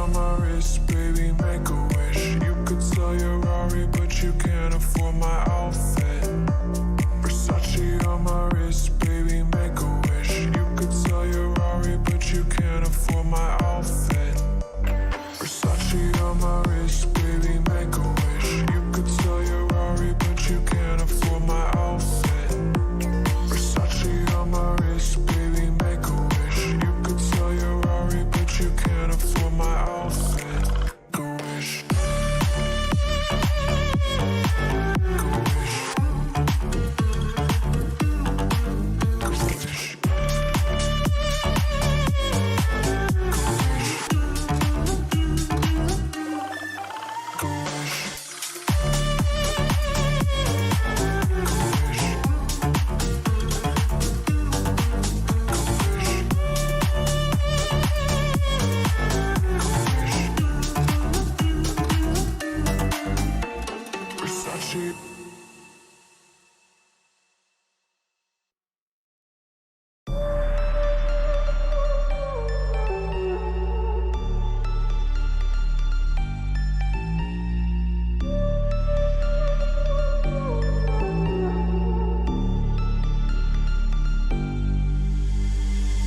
on my wrist, baby, make a wish. You could sell your Rari, but you can't afford my outfit. Versace on my wrist, baby, make a wish. You could sell your Rari, but you can't afford my outfit. Versace on my wrist, baby, make a wish. You could sell your Rari, but you can't afford my outfit. Versace on my wrist, baby, make a wish. You could sell your Rari, but you can't afford my outfit. Make a wish.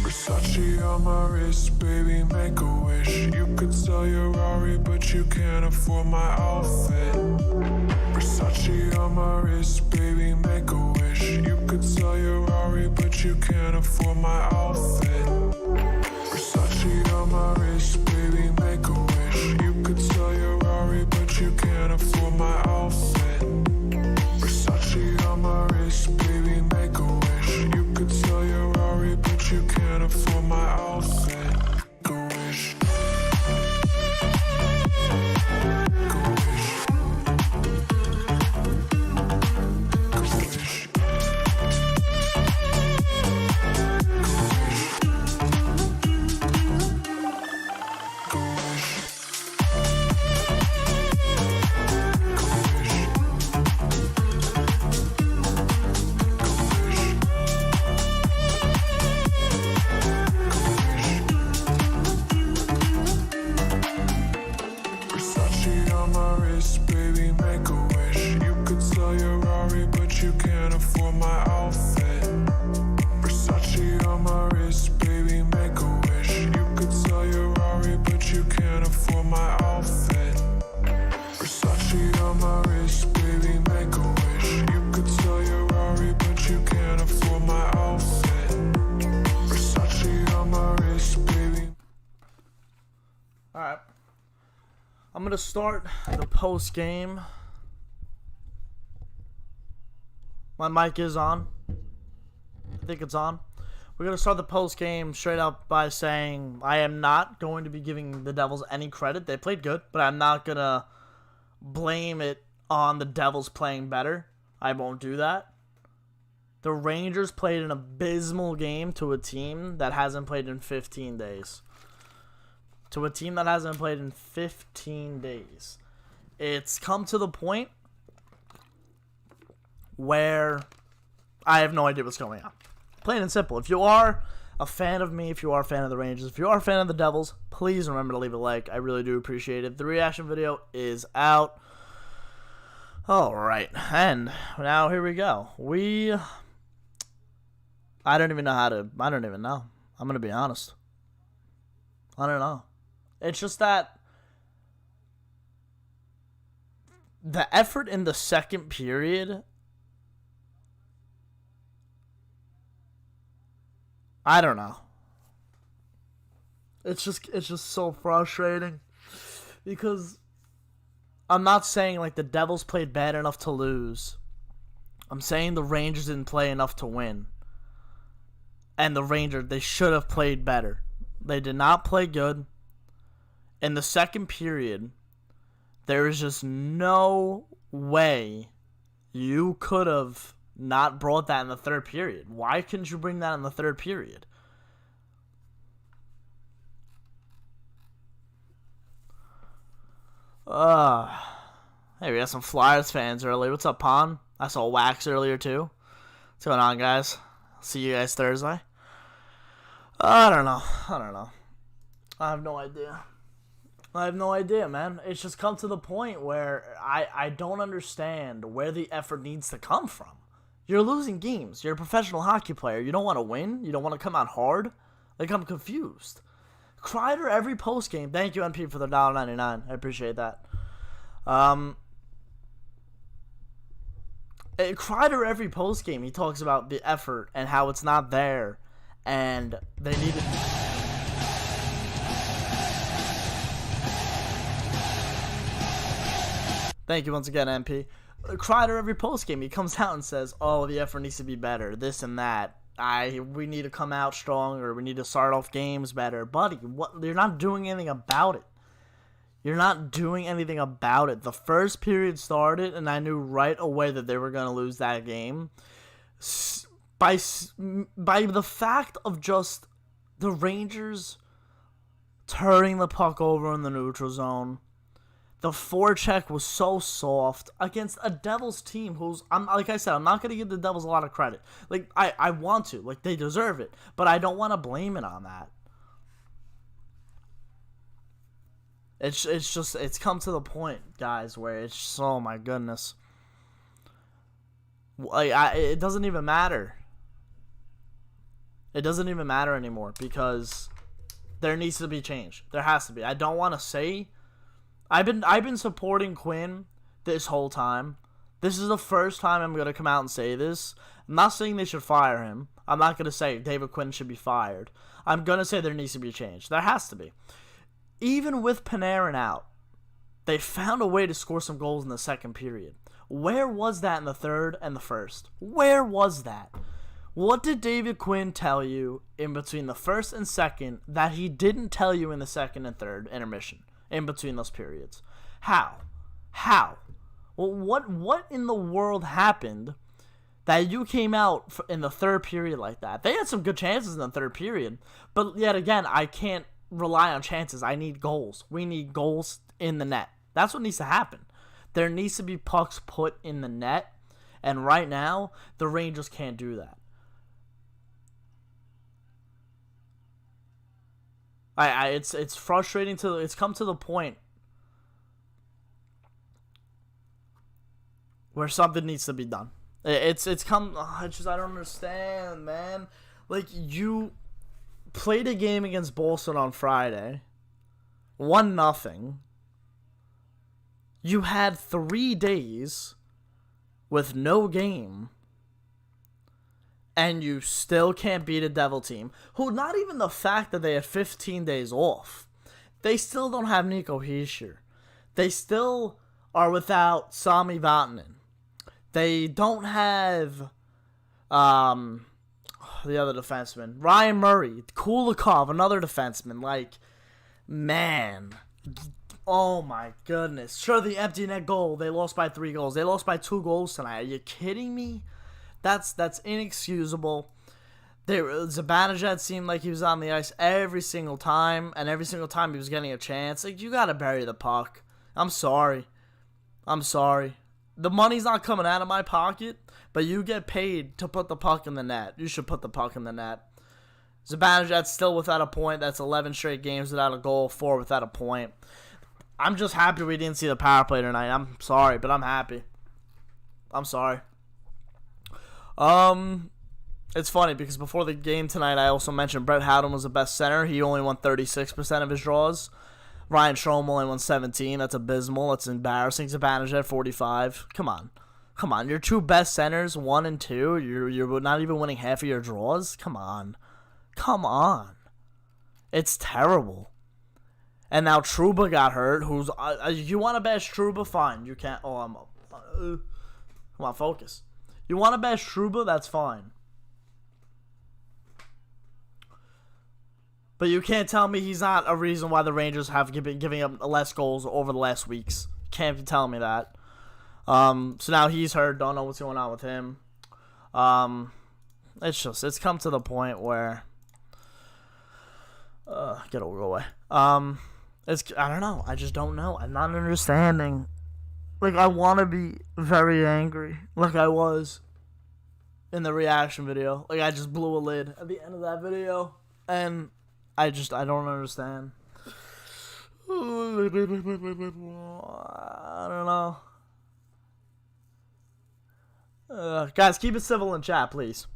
Versace on my wrist, baby, make a wish. You could sell your Rari, but you can't afford my outfit. Versace on my wrist, baby, make a wish. You could sell your Rari, but you can't afford my outfit. Versace on my wrist, baby, make a wish. You could sell your Rari, but you can't afford my outfit. Versace on my wrist, baby, make a wish. You could sell your Rari, but you can't afford my outfit. Make a wish. Baby, make a wish. You could sell your Rari, but you can't afford my outfit. Versace on my wrist, baby, make a wish. You could sell your Rari, but you can't afford my outfit. Versace on my wrist, baby, make a wish. You could sell your Rari, but you can't afford my outfit. Versace on my wrist, baby. Alright. I'm going to start the post game. My mic is on. I think it's on. We're going to start the post game straight up by saying I am not going to be giving the Devils any credit. They played good, but I'm not going to blame it on the Devils playing better. I won't do that. The Rangers played an abysmal game to a team that hasn't played in 15 days. To a team that hasn't played in 15 days. It's come to the point where I have no idea what's going on. Plain and simple. If you are a fan of me, if you are a fan of the Rangers, if you are a fan of the Devils, please remember to leave a like. I really do appreciate it. The reaction video is out. Alright, and now here we go. I don't even know. I'm going to be honest. I don't know. It's just that the effort in the second period, I don't know. It's just so frustrating because I'm not saying like the Devils played bad enough to lose. I'm saying the Rangers didn't play enough to win. And the Rangers, they should have played better. They did not play good. In the second period, there is just no way you could have not brought that in the third period. Why couldn't you bring that in the third period? Hey, we got some Flyers fans earlier. What's up, Pon? I saw Wax earlier, too. What's going on, guys? See you guys Thursday. I don't know. I have no idea. I have no idea, man. It's just come to the point where I don't understand where the effort needs to come from. You're losing games. You're a professional hockey player. You don't want to win. You don't want to come out hard. Like, I'm confused. Kreider every post game. Thank you, NP, for the $1.99. I appreciate that. Kreider every post game, he talks about the effort and how it's not there, and they need it. Thank you once again, MP. Kreider every post game, he comes out and says, "Oh, the effort needs to be better. This and that. We need to come out stronger. We need to start off games better." Buddy, what? You're not doing anything about it. You're not doing anything about it. The first period started, and I knew right away that they were going to lose that game. By the fact of just the Rangers turning the puck over in the neutral zone. The forecheck was so soft against a Devils team who's, like I said, I'm not going to give the Devils a lot of credit. Like, I want to. Like, they deserve it. But I don't want to blame it on that. It's come to the point, guys, where it's just, oh my goodness. It doesn't even matter. It doesn't even matter anymore because there needs to be change. There has to be. I don't want to say. I've been supporting Quinn this whole time. This is the first time I'm going to come out and say this. I'm not saying they should fire him. I'm not going to say David Quinn should be fired. I'm going to say there needs to be change. There has to be. Even with Panarin out, they found a way to score some goals in the second period. Where was that in the third and the first? Where was that? What did David Quinn tell you in between the first and second that he didn't tell you in the second and third intermission in between those periods? How? Well, what in the world happened that you came out in the third period like that? They had some good chances in the third period, but yet again, I can't rely on chances. I need goals. We need goals in the net. That's what needs to happen. There needs to be pucks put in the net, and right now, the Rangers can't do that. It's frustrating it's come to the point where something needs to be done. I don't understand, man. Like, you played a game against Boston on Friday, 1-0. You had 3 days with no game, and you still can't beat a Devil team, who, not even the fact that they had 15 days off, they still don't have Nico Hischier. They still are without Sami Vatanen. They don't have the other defenseman, Ryan Murray, Kulikov, another defenseman. Like, man, oh my goodness. Sure, the empty net goal, they lost by 3 goals. They lost by 2 goals tonight. Are you kidding me? That's inexcusable. Zibanejad seemed like he was on the ice every single time, and every single time he was getting a chance. Like, you gotta bury the puck. I'm sorry. The money's not coming out of my pocket, but you get paid to put the puck in the net. You should put the puck in the net. Zibanejad's still without a point. That's 11 straight games without a goal, 4 without a point. I'm just happy we didn't see the power play tonight. I'm sorry, but I'm happy. I'm sorry. It's funny because before the game tonight, I also mentioned Brett Howden was the best center. He only won 36% of his draws. Ryan Strome only won 17. That's abysmal. That's embarrassing. Zibanejad 45. Come on. Your 2 best centers, 1 and 2. You're not even winning half of your draws. Come on. It's terrible. And now Trouba got hurt. Who's you want to bash Trouba? Fine. You can't. Oh, come on, focus. You want to bash Trouba? That's fine. But you can't tell me he's not a reason why the Rangers have been giving up less goals over the last weeks. Can't tell me that. So now he's hurt. Don't know what's going on with him. It's come to the point where get away. I don't know. I just don't know. I'm not understanding. Like, I want to be very angry, like I was in the reaction video. Like, I just blew a lid at the end of that video, and I don't understand. don't know. Guys, keep it civil in chat, please.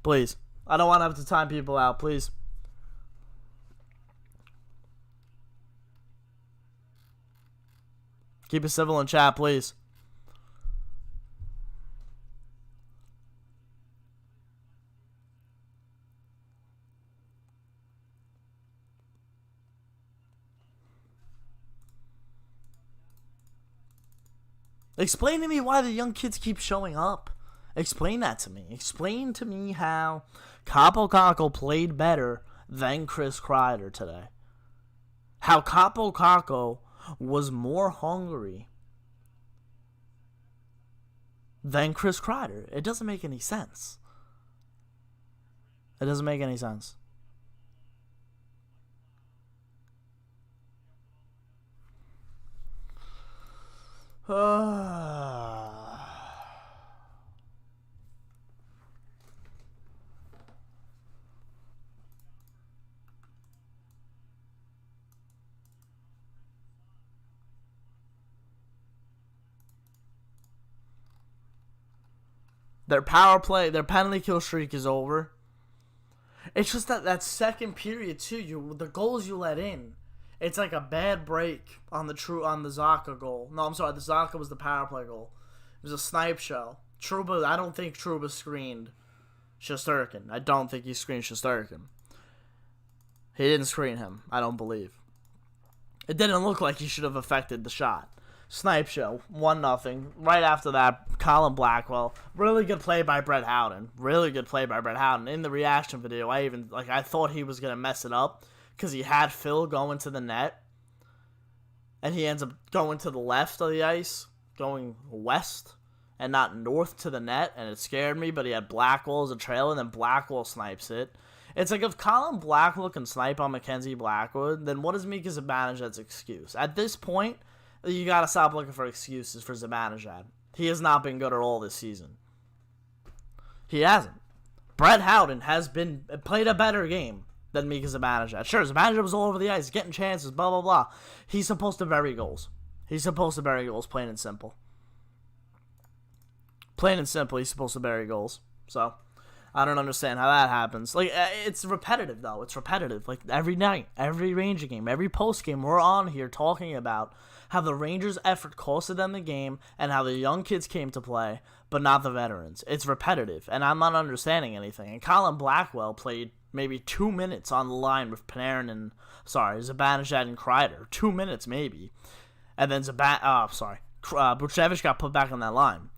Please. I don't want to have to time people out, please. Keep it civil in chat, please. Explain to me why the young kids keep showing up. Explain that to me. Explain to me how Capo Caco played better than Chris Kreider today. How Capo Caco was more hungry than Chris Kreider. It doesn't make any sense. It doesn't make any sense. Their power play, their penalty kill streak is over. It's just that second period too. The goals you let in, it's like a bad break on the Zaka goal. No, I'm sorry, the Zaka was the power play goal. It was a snipe show. Trouba, I don't think Trouba screened Shesterkin. I don't think he screened Shesterkin. He didn't screen him, I don't believe. It didn't look like he should have affected the shot. Snipe show, 1-0. Right after that, Colin Blackwell. Really good play by Brett Howden. Really good play by Brett Howden. In the reaction video, I thought he was going to mess it up because he had Phil going to the net. And he ends up going to the left of the ice, going west and not north to the net. And it scared me, but he had Blackwell as a trailer, and then Blackwell snipes it. It's like if Colin Blackwell can snipe on Mackenzie Blackwood, then what is Mika Zibanejad's excuse? At this point, you gotta stop looking for excuses for Zibanejad. He has not been good at all this season. He hasn't. Brett Howden has played a better game than Mika Zibanejad. Sure, Zibanejad was all over the ice, getting chances, blah, blah, blah. He's supposed to bury goals. He's supposed to bury goals, plain and simple. Plain and simple, he's supposed to bury goals. So, I don't understand how that happens. Like, it's repetitive, though. It's repetitive. Like, every night, every Ranger game, every post game, we're on here talking about how the Rangers' effort costed them the game and how the young kids came to play, but not the veterans. It's repetitive, and I'm not understanding anything. And Colin Blackwell played maybe 2 minutes on the line with Panarin and, Zibanejad and Kreider. 2 minutes, maybe. And then Buchnevich got put back on that line.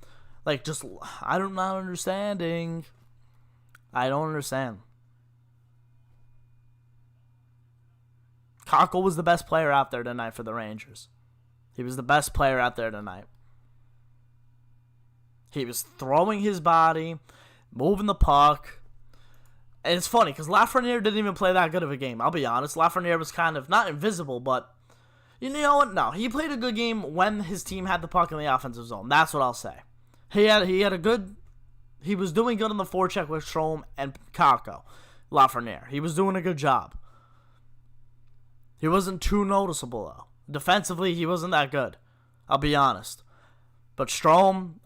Like, I'm not understanding. I don't understand. Cockle was the best player out there tonight for the Rangers. He was the best player out there tonight. He was throwing his body, moving the puck. And it's funny, because Lafreniere didn't even play that good of a game. I'll be honest. Lafreniere was kind of, not invisible, but, you know what? No, he played a good game when his team had the puck in the offensive zone. That's what I'll say. He was doing good on the forecheck with Strome and Kakko. Lafreniere. He was doing a good job. He wasn't too noticeable, though. Defensively, he wasn't that good. I'll be honest. But Strome,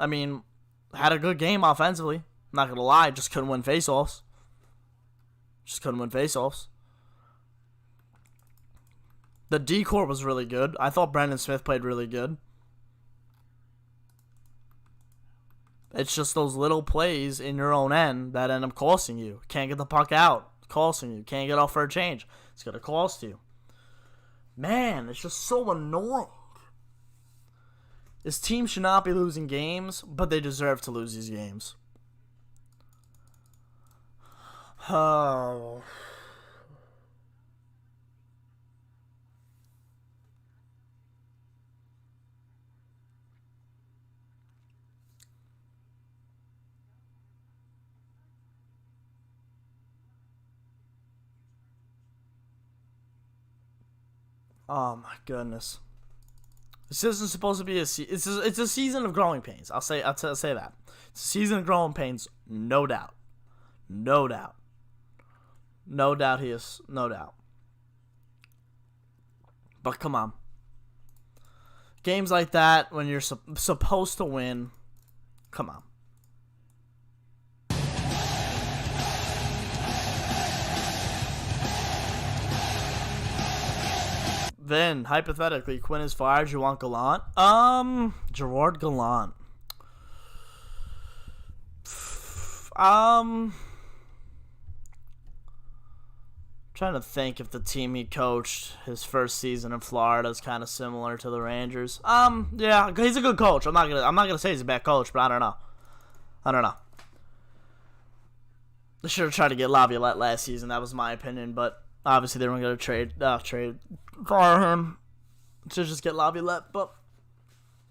had a good game offensively. I'm not going to lie, just couldn't win faceoffs. The D-Corps was really good. I thought Brendan Smith played really good. It's just those little plays in your own end that end up costing you. Can't get the puck out. Costing you. Can't get off for a change. It's going to cost you. Man, it's just so annoying. This team should not be losing games, but they deserve to lose these games. Oh. Oh my goodness. This isn't supposed to be it's a season of growing pains. I'll say that. It's a season of growing pains, no doubt. No doubt. No doubt he is. No doubt. But come on. Games like that, when you're supposed to win, come on. Then, hypothetically, Quinn is fired. You want Gallant? Gerard Gallant. Trying to think if the team he coached his first season in Florida is kind of similar to the Rangers. Yeah, he's a good coach. I'm not gonna say he's a bad coach, but I don't know. They should have tried to get Laviolette last season. That was my opinion, but obviously they weren't gonna trade for him. Should just get Laviolette, but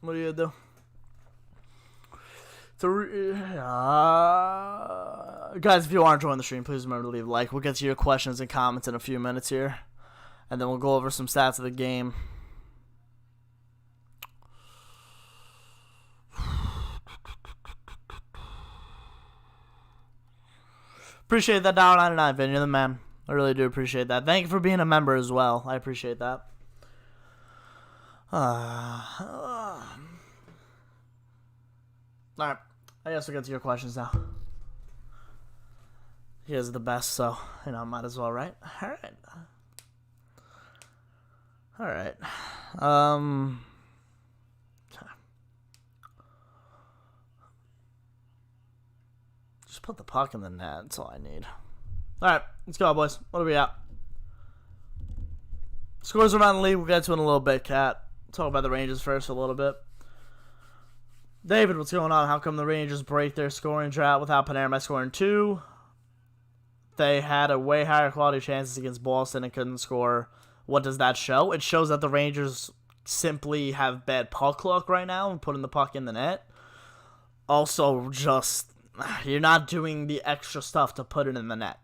what are you gonna do? Guys, if you are enjoying the stream, please remember to leave a like. We'll get to your questions and comments in a few minutes here, and then we'll go over some stats of the game. Appreciate that $1.99, Vin. You're the man. I really do appreciate that. Thank you for being a member as well. I appreciate that. Alright. I guess we'll get to your questions now. You guys are the best, so, might as well, right? Alright. Just put the puck in the net. That's all I need. Alright, let's go, boys. What are we at? Scores around the league. We'll get to in a little bit, Cat. Talk about the Rangers first for a little bit. David, what's going on? How come the Rangers break their scoring drought without Panarin by scoring 2? They had a way higher quality chances against Boston and couldn't score. What does that show? It shows that the Rangers simply have bad puck luck right now and putting the puck in the net. Also, just, you're not doing the extra stuff to put it in the net.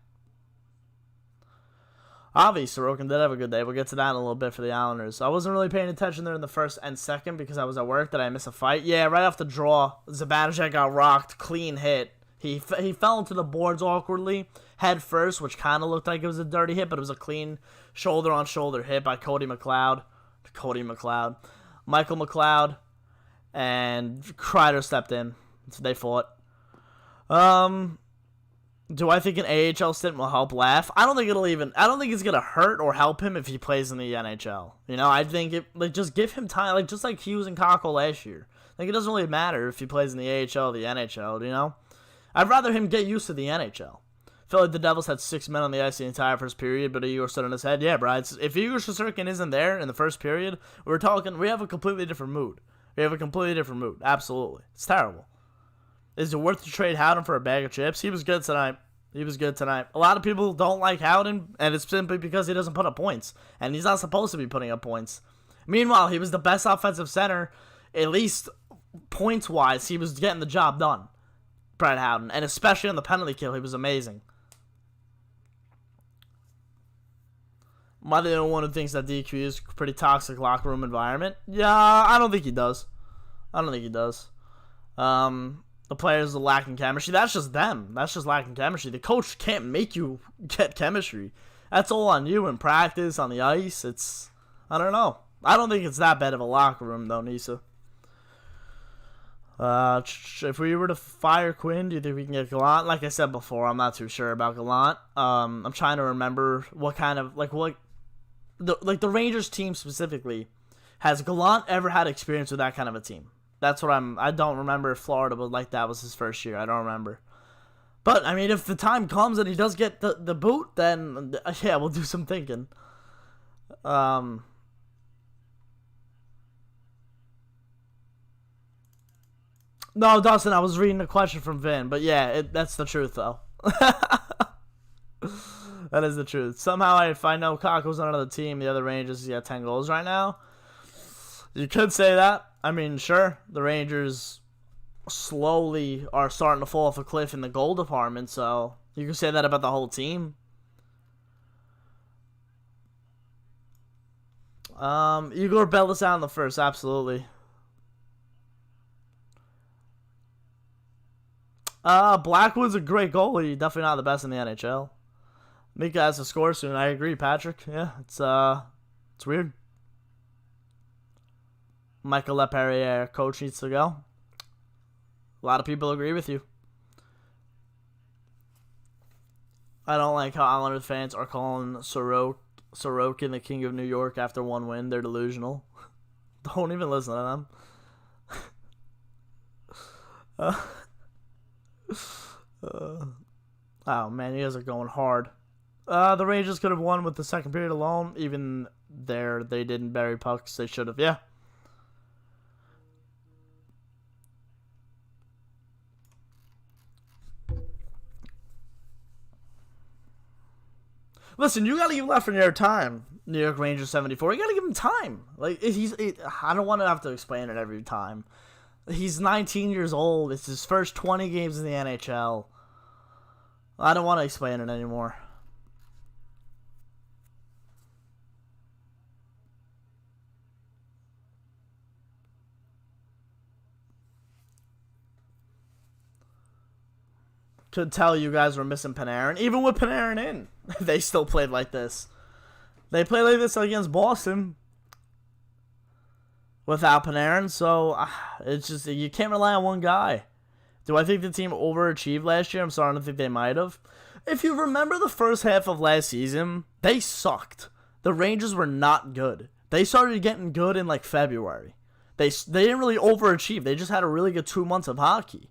Obviously, Sorokin did have a good day. We'll get to that in a little bit for the Islanders. I wasn't really paying attention there in the first and second because I was at work. Did I miss a fight? Yeah, right off the draw, Zibanejad got rocked. Clean hit. He fell into the boards awkwardly, head first, which kind of looked like it was a dirty hit, but it was a clean shoulder-on-shoulder hit by Michael McLeod, and Kreider stepped in. So they fought. Do I think an AHL stint will help Laugh? I don't think it's gonna hurt or help him if he plays in the NHL. I think just give him time, just like Hughes and Cockle last year. It doesn't really matter if he plays in the AHL or the NHL, I'd rather him get used to the NHL. I feel like the Devils had 6 men on the ice the entire first period, but Igor stood on his head. Yeah, bro, if Igor Shesterkin isn't there in the first period, we have a completely different mood. Absolutely. It's terrible. Is it worth to trade Howden for a bag of chips? He was good tonight. A lot of people don't like Howden, and it's simply because he doesn't put up points. And he's not supposed to be putting up points. Meanwhile, he was the best offensive center, at least points-wise. He was getting the job done, Brad Howden. And especially on the penalty kill, he was amazing. Am I the only one who thinks that DQ is a pretty toxic locker room environment? Yeah, I don't think he does. The players are lacking chemistry. That's just them. That's just lacking chemistry. The coach can't make you get chemistry. That's all on you in practice, on the ice. I don't know. I don't think it's that bad of a locker room, though, Nisa. If we were to fire Quinn, do you think we can get Gallant? Like I said before, I'm not too sure about Gallant. I'm trying to remember what kind of, the Rangers team specifically. Has Gallant ever had experience with that kind of a team? That's what I don't remember if Florida was like that was his first year. I don't remember. But, if the time comes and he does get the boot, then, yeah, we'll do some thinking. No, Dustin, I was reading the question from Vin. But, yeah, that's the truth, though. That is the truth. Somehow, if I know Kakko's on another team, the other Rangers, he got 10 goals right now. You could say that. Sure, the Rangers slowly are starting to fall off a cliff in the goal department, so you can say that about the whole team. Igor Bellis out in the first, absolutely. Blackwood's a great goalie, definitely not the best in the NHL. Mika has to score soon, I agree, Patrick. Yeah, it's weird. Michael Leperrier, coach, needs to go. A lot of people agree with you. I don't like how Islanders fans are calling Sorokin the king of New York after one win. They're delusional. Don't even listen to them. Oh, man, you guys are going hard. The Rangers could have won with the second period alone. Even there, they didn't bury pucks. They should have, yeah. Listen, you gotta give Lafreniere time. New York Rangers 74. You gotta give him time. Like I don't want to have to explain it every time. He's 19 years old. It's his first 20 games in the NHL. I don't want to explain it anymore. Could tell you guys were missing Panarin. Even with Panarin in, they still played like this. They played like this against Boston without Panarin, so it's just, you can't rely on one guy. Do I think the team overachieved last year? I'm starting to think they might have. If you remember the first half of last season, they sucked. The Rangers were not good. They started getting good in like February. They didn't really overachieve. They just had a really good 2 months of hockey.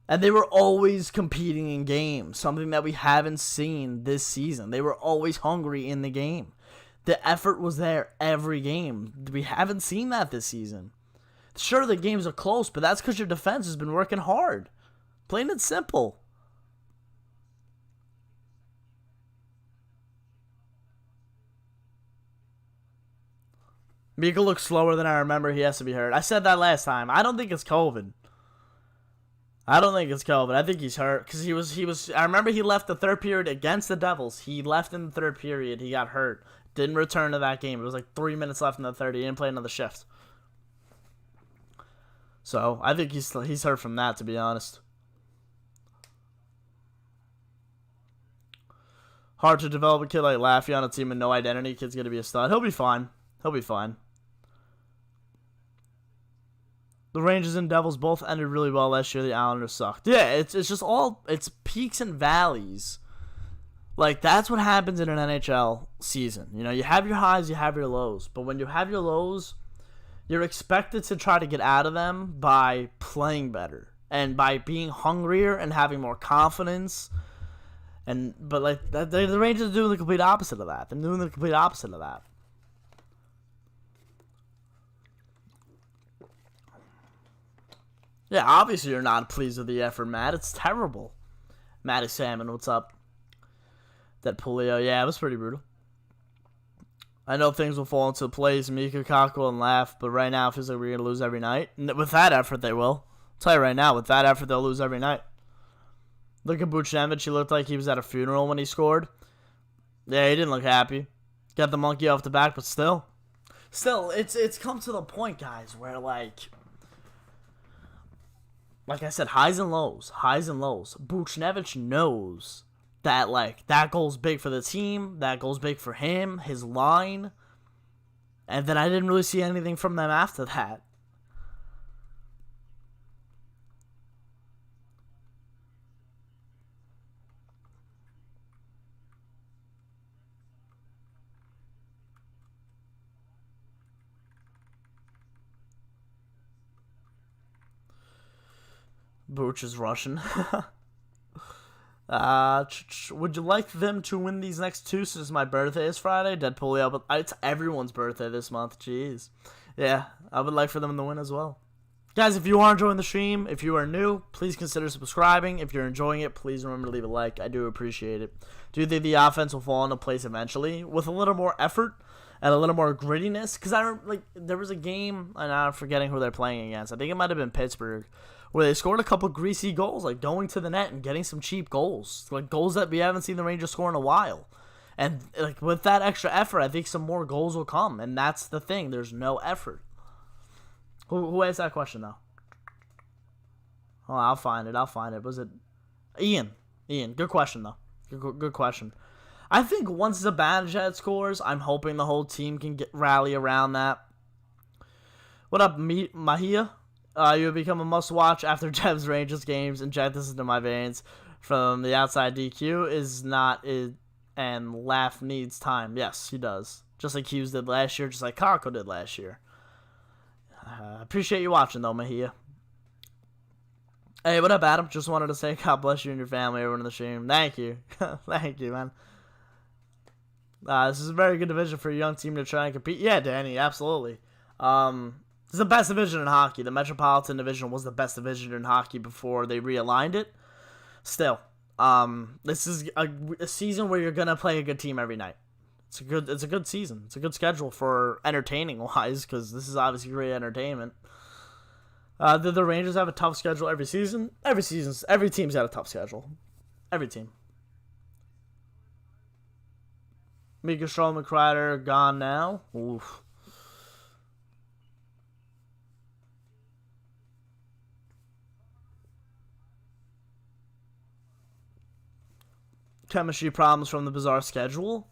And they were always competing in games, something that we haven't seen this season. They were always hungry in the game. The effort was there every game. We haven't seen that this season. Sure, the games are close, but that's because your defense has been working hard. Plain and simple. Mika looks slower than I remember. He has to be hurt. I said that last time. I don't think it's COVID. I think he's hurt because he was. I remember he left the third period against the Devils. He left in the third period. He got hurt. Didn't return to that game. It was like 3 minutes left in the third. He didn't play another shift. So I think he's hurt from that, to be honest. Hard to develop a kid like Laffy on a team with no identity. Kid's gonna be a stud. He'll be fine. The Rangers and Devils both ended really well last year. The Islanders sucked. Yeah, it's just it's peaks and valleys. Like, that's what happens in an NHL season. You know, you have your highs, you have your lows. But when you have your lows, you're expected to try to get out of them by playing better and by being hungrier and having more confidence. But like the Rangers are doing the complete opposite of that. They're doing the complete opposite of that. Yeah, obviously you're not pleased with the effort, Matt. It's terrible. Matty Salmon, what's up? That Pulio, yeah, it was pretty brutal. I know things will fall into place. Mika, Cockle, and Laugh, but right now it feels like we're going to lose every night. With that effort, they will. I'll tell you right now, with that effort, they'll lose every night. Look at Buchnevich. He looked like he was at a funeral when he scored. Yeah, he didn't look happy. Got the monkey off the back, but still. Still, it's come to the point, guys, where, like I said, highs and lows. Buchnevich knows that, like, that goal's big for the team, that goal's big for him, his line, and then I didn't really see anything from them after that. Booch is Russian. Would you like them to win these next two since my birthday is Friday? Deadpool, yeah, but it's everyone's birthday this month. Jeez. Yeah, I would like for them to win as well. Guys, if you are enjoying the stream, if you are new, please consider subscribing. If you're enjoying it, please remember to leave a like. I do appreciate it. Do you think the offense will fall into place eventually with a little more effort and a little more grittiness? Because there was a game, and I'm forgetting who they're playing against. I think it might have been Pittsburgh, where they scored a couple greasy goals, like going to the net and getting some cheap goals, like goals that we haven't seen the Rangers score in a while. And like with that extra effort, I think some more goals will come, and that's the thing. There's no effort. Who asked that question though? Oh, I'll find it. Was it Ian? Good question though. Good question. I think once Zibanejad scores, I'm hoping the whole team can rally around that. What up, Mahia? You have become a must-watch after Dev's Rangers games. Inject this into my veins. From the outside, DQ is not it, and Laugh needs time. Yes, he does. Just like Hughes did last year, just like Kako did last year. Appreciate you watching, though, Mahia. Hey, what up, Adam? Just wanted to say God bless you and your family, everyone in the stream. Thank you. Thank you, man. This is a very good division for a young team to try and compete. Yeah, Danny, absolutely. It's the best division in hockey. The Metropolitan Division was the best division in hockey before they realigned it. Still, this is a season where you're gonna play a good team every night. It's a good season. It's a good schedule for entertaining wise, because this is obviously great entertainment. Did the Rangers have a tough schedule every season? Every team's got a tough schedule. Every team. Mika Stroman, Kreider gone now. Oof. Chemistry problems from the bizarre schedule?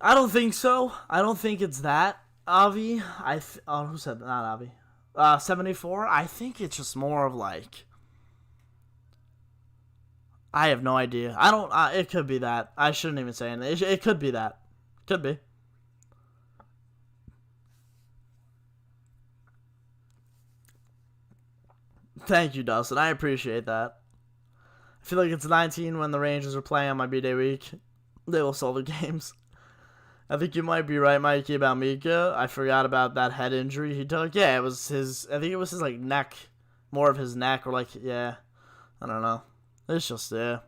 I don't think so. I don't think it's that, Avi. Who said that? Not Avi. 74? I think it's just more of like... I have no idea. I don't... it could be that. I shouldn't even say anything. It could be that. Could be. Thank you, Dustin. I appreciate that. I feel like it's 19 when the Rangers are playing on my B-Day week. They will solve the games. I think you might be right, Mikey, about Mika. I forgot about that head injury he took. Yeah, it was his... I think it was his, like, neck. More of his neck, or, like, yeah. I don't know. It's just, yeah.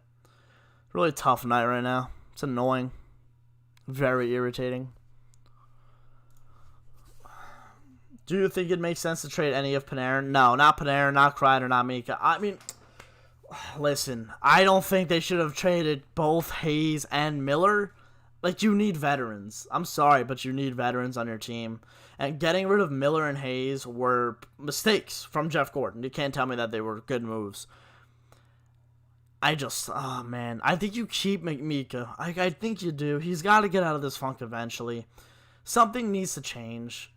Really tough night right now. It's annoying. Very irritating. Do you think it makes sense to trade any of Panarin? No, not Panarin, not Kreider, not Mika. I mean... Listen, I don't think they should have traded both Hayes and Miller. Like, you need veterans. I'm sorry, but you need veterans on your team. And getting rid of Miller and Hayes were mistakes from Jeff Gordon. You can't tell me that they were good moves. Oh, man. I think you keep Mika. I think you do. He's got to get out of this funk eventually. Something needs to change.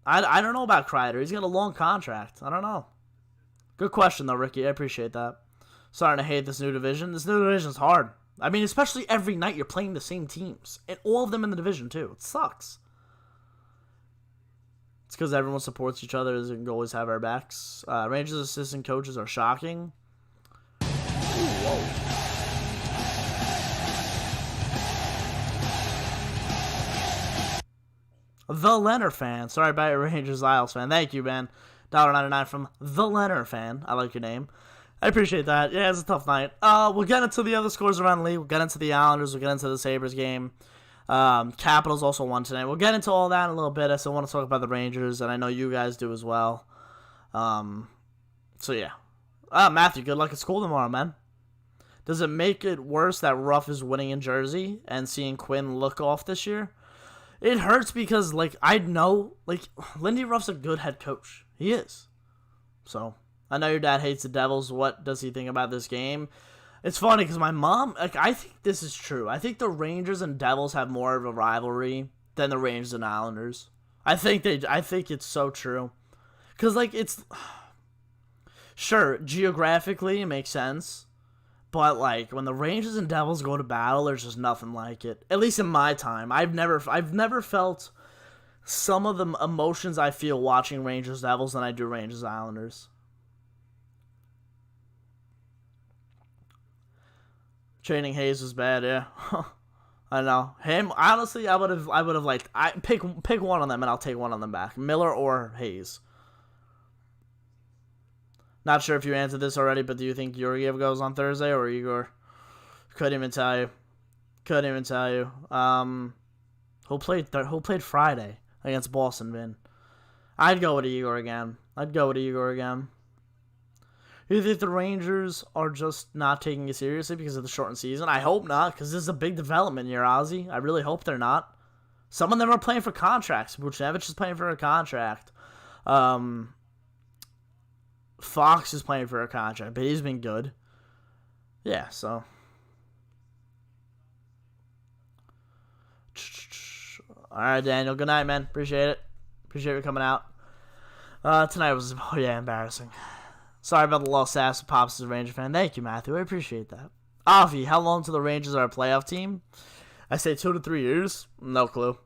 I don't know about Kreider. He's got a long contract. I don't know. Good question, though, Ricky. I appreciate that. Starting to hate this new division. This new division is hard. I mean, especially every night you're playing the same teams. And all of them in the division, too. It sucks. It's because everyone supports each other and can always have our backs. Rangers assistant coaches are shocking. Ooh, whoa. The Leonard fan. Sorry about your Rangers Isles fan. Thank you, man. $1.99 from The Leonard fan. I like your name. I appreciate that. Yeah, it's a tough night. We'll get into the other scores around the league. We'll get into the Islanders. We'll get into the Sabres game. Capitals also won tonight. We'll get into all that in a little bit. I still want to talk about the Rangers, and I know you guys do as well. So, yeah. Matthew, good luck at school tomorrow, man. Does it make it worse that Ruff is winning in Jersey and seeing Quinn look off this year? It hurts because, like, I know, like, Lindy Ruff's a good head coach. He is. So... I know your dad hates the Devils. What does he think about this game? It's funny because my mom, like, I think this is true. I think the Rangers and Devils have more of a rivalry than the Rangers and Islanders. I think it's so true. Because, like, it's, sure, geographically it makes sense. But, like, when the Rangers and Devils go to battle, there's just nothing like it. At least in my time. I've never felt some of the emotions I feel watching Rangers Devils than I do Rangers Islanders. Trading Hayes was bad, yeah. I know. Him, honestly, I would have liked... pick one of them, and I'll take one of them back. Miller or Hayes. Not sure if you answered this already, but do you think Georgiev goes on Thursday or Igor? Couldn't even tell you. Who played Friday against Boston, Vin? I'd go with Igor again. You think the Rangers are just not taking it seriously because of the shortened season? I hope not, because this is a big development year, Ozzy. I really hope they're not. Some of them are playing for contracts. Buchnevich is playing for a contract. Fox is playing for a contract, but he's been good. Yeah, so. All right, Daniel. Good night, man. Appreciate it. Appreciate you coming out. Tonight was, oh yeah, embarrassing. Sorry about the lost Saps. Pops is a Ranger fan. Thank you, Matthew. I appreciate that. Avi, how long till the Rangers are a playoff team? I say 2 to 3 years. No clue.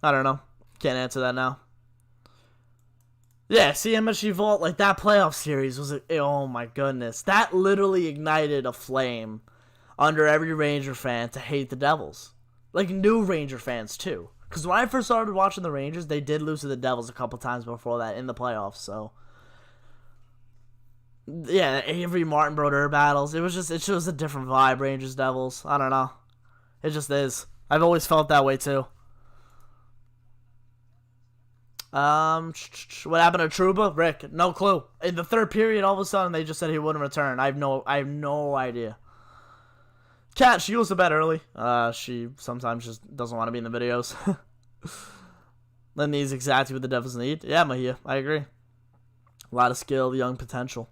I don't know. Can't answer that now. Yeah, CMSG Vault, like that playoff series was, oh my goodness. That literally ignited a flame under every Ranger fan to hate the Devils. Like new Ranger fans too. Because when I first started watching the Rangers, they did lose to the Devils a couple times before that in the playoffs, so. Yeah, Avery Martin Brodeur battles. It shows a different vibe, Rangers Devils. I don't know. It just is. I've always felt that way too. What happened to Trouba? Rick, no clue. In the third period, all of a sudden they just said he wouldn't return. I have no idea. Kat, she goes to bed early. She sometimes just doesn't want to be in the videos. Then needs exactly what the Devils need. Yeah, Mahia, I agree. A lot of skill, young potential.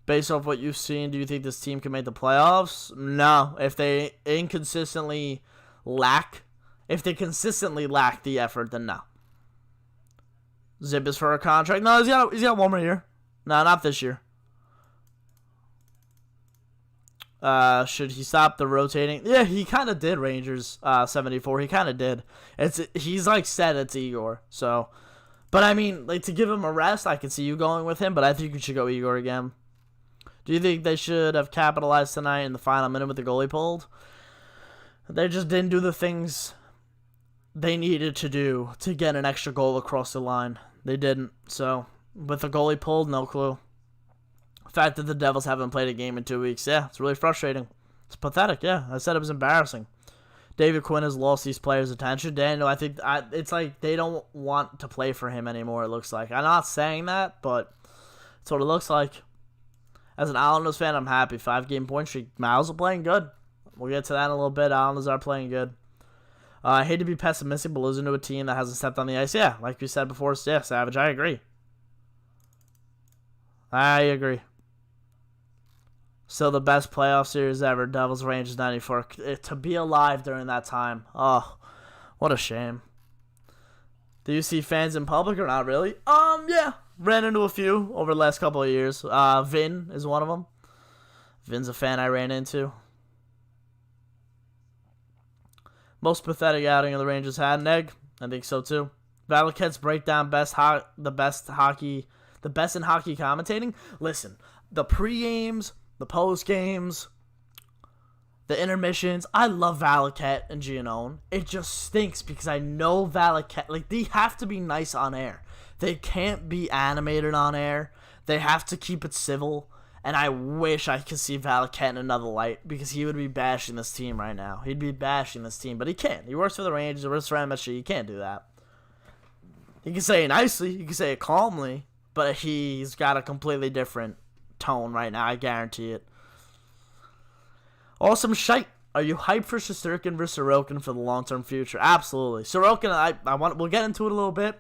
Based off what you've seen, do you think this team can make the playoffs? No. If they consistently lack the effort, then no. Zip is for a contract. No, he's got 1 more year. No, not this year. Should he stop the rotating? Yeah, he kind of did, Rangers 74. He kind of did. He's like said it's Igor. So, but I mean, like to give him a rest, I can see you going with him, but I think you should go Igor again. Do you think they should have capitalized tonight in the final minute with the goalie pulled? They just didn't do the things they needed to do to get an extra goal across the line. They didn't. So, with the goalie pulled, no clue. The fact that the Devils haven't played a game in 2 weeks, yeah, it's really frustrating. It's pathetic, yeah. I said it was embarrassing. David Quinn has lost these players' attention. Daniel, I think it's like they don't want to play for him anymore, it looks like. I'm not saying that, but that's what it looks like. As an Islanders fan, I'm happy. 5-game point streak. Miles are playing good. We'll get to that in a little bit. Islanders are playing good. I hate to be pessimistic, but losing to a team that hasn't stepped on the ice. Yeah, like we said before, yeah, Savage, I agree. I agree. Still the best playoff series ever. Devils Rangers 94. To be alive during that time. Oh, what a shame. Do you see fans in public or not really? Yeah. Ran into a few over the last couple of years. Vin is one of them. Vin's a fan I ran into. Most pathetic outing of the Rangers had, Neg. I think so too. Valaquette's breakdown, the best in hockey commentating. Listen, the pre-games, the post-games, the intermissions. I love Valaquette and Giannone. It just stinks because I know Valaquette. Like, they have to be nice on air. They can't be animated on air. They have to keep it civil. And I wish I could see Valaquette in another light because he would be bashing this team right now. He'd be bashing this team, but he can't. He works for the Rangers. He works for MSG. He can't do that. He can say it nicely. He can say it calmly. But he's got a completely different tone right now. I guarantee it. Awesome shite. Are you hyped for Shesterkin versus Sorokin for the long-term future? Absolutely. Sorokin, we'll get into it a little bit.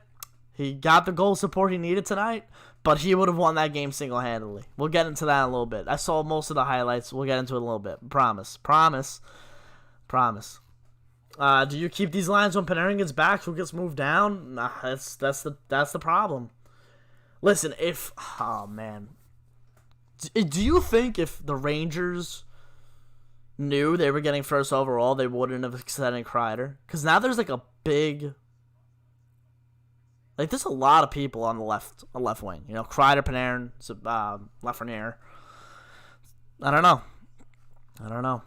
He got the goal support he needed tonight, but he would have won that game single-handedly. We'll get into that in a little bit. I saw most of the highlights. We'll get into it in a little bit. Promise. Do you keep these lines when Panarin gets back? Who gets moved down? Nah, that's the problem. Listen, oh man, do you think if the Rangers knew they were getting first overall, they wouldn't have extended Kreider? Because now there's like a big. Like, there's a lot of people on the left wing. You know, Kreider, Panarin, Lafreniere. I don't know.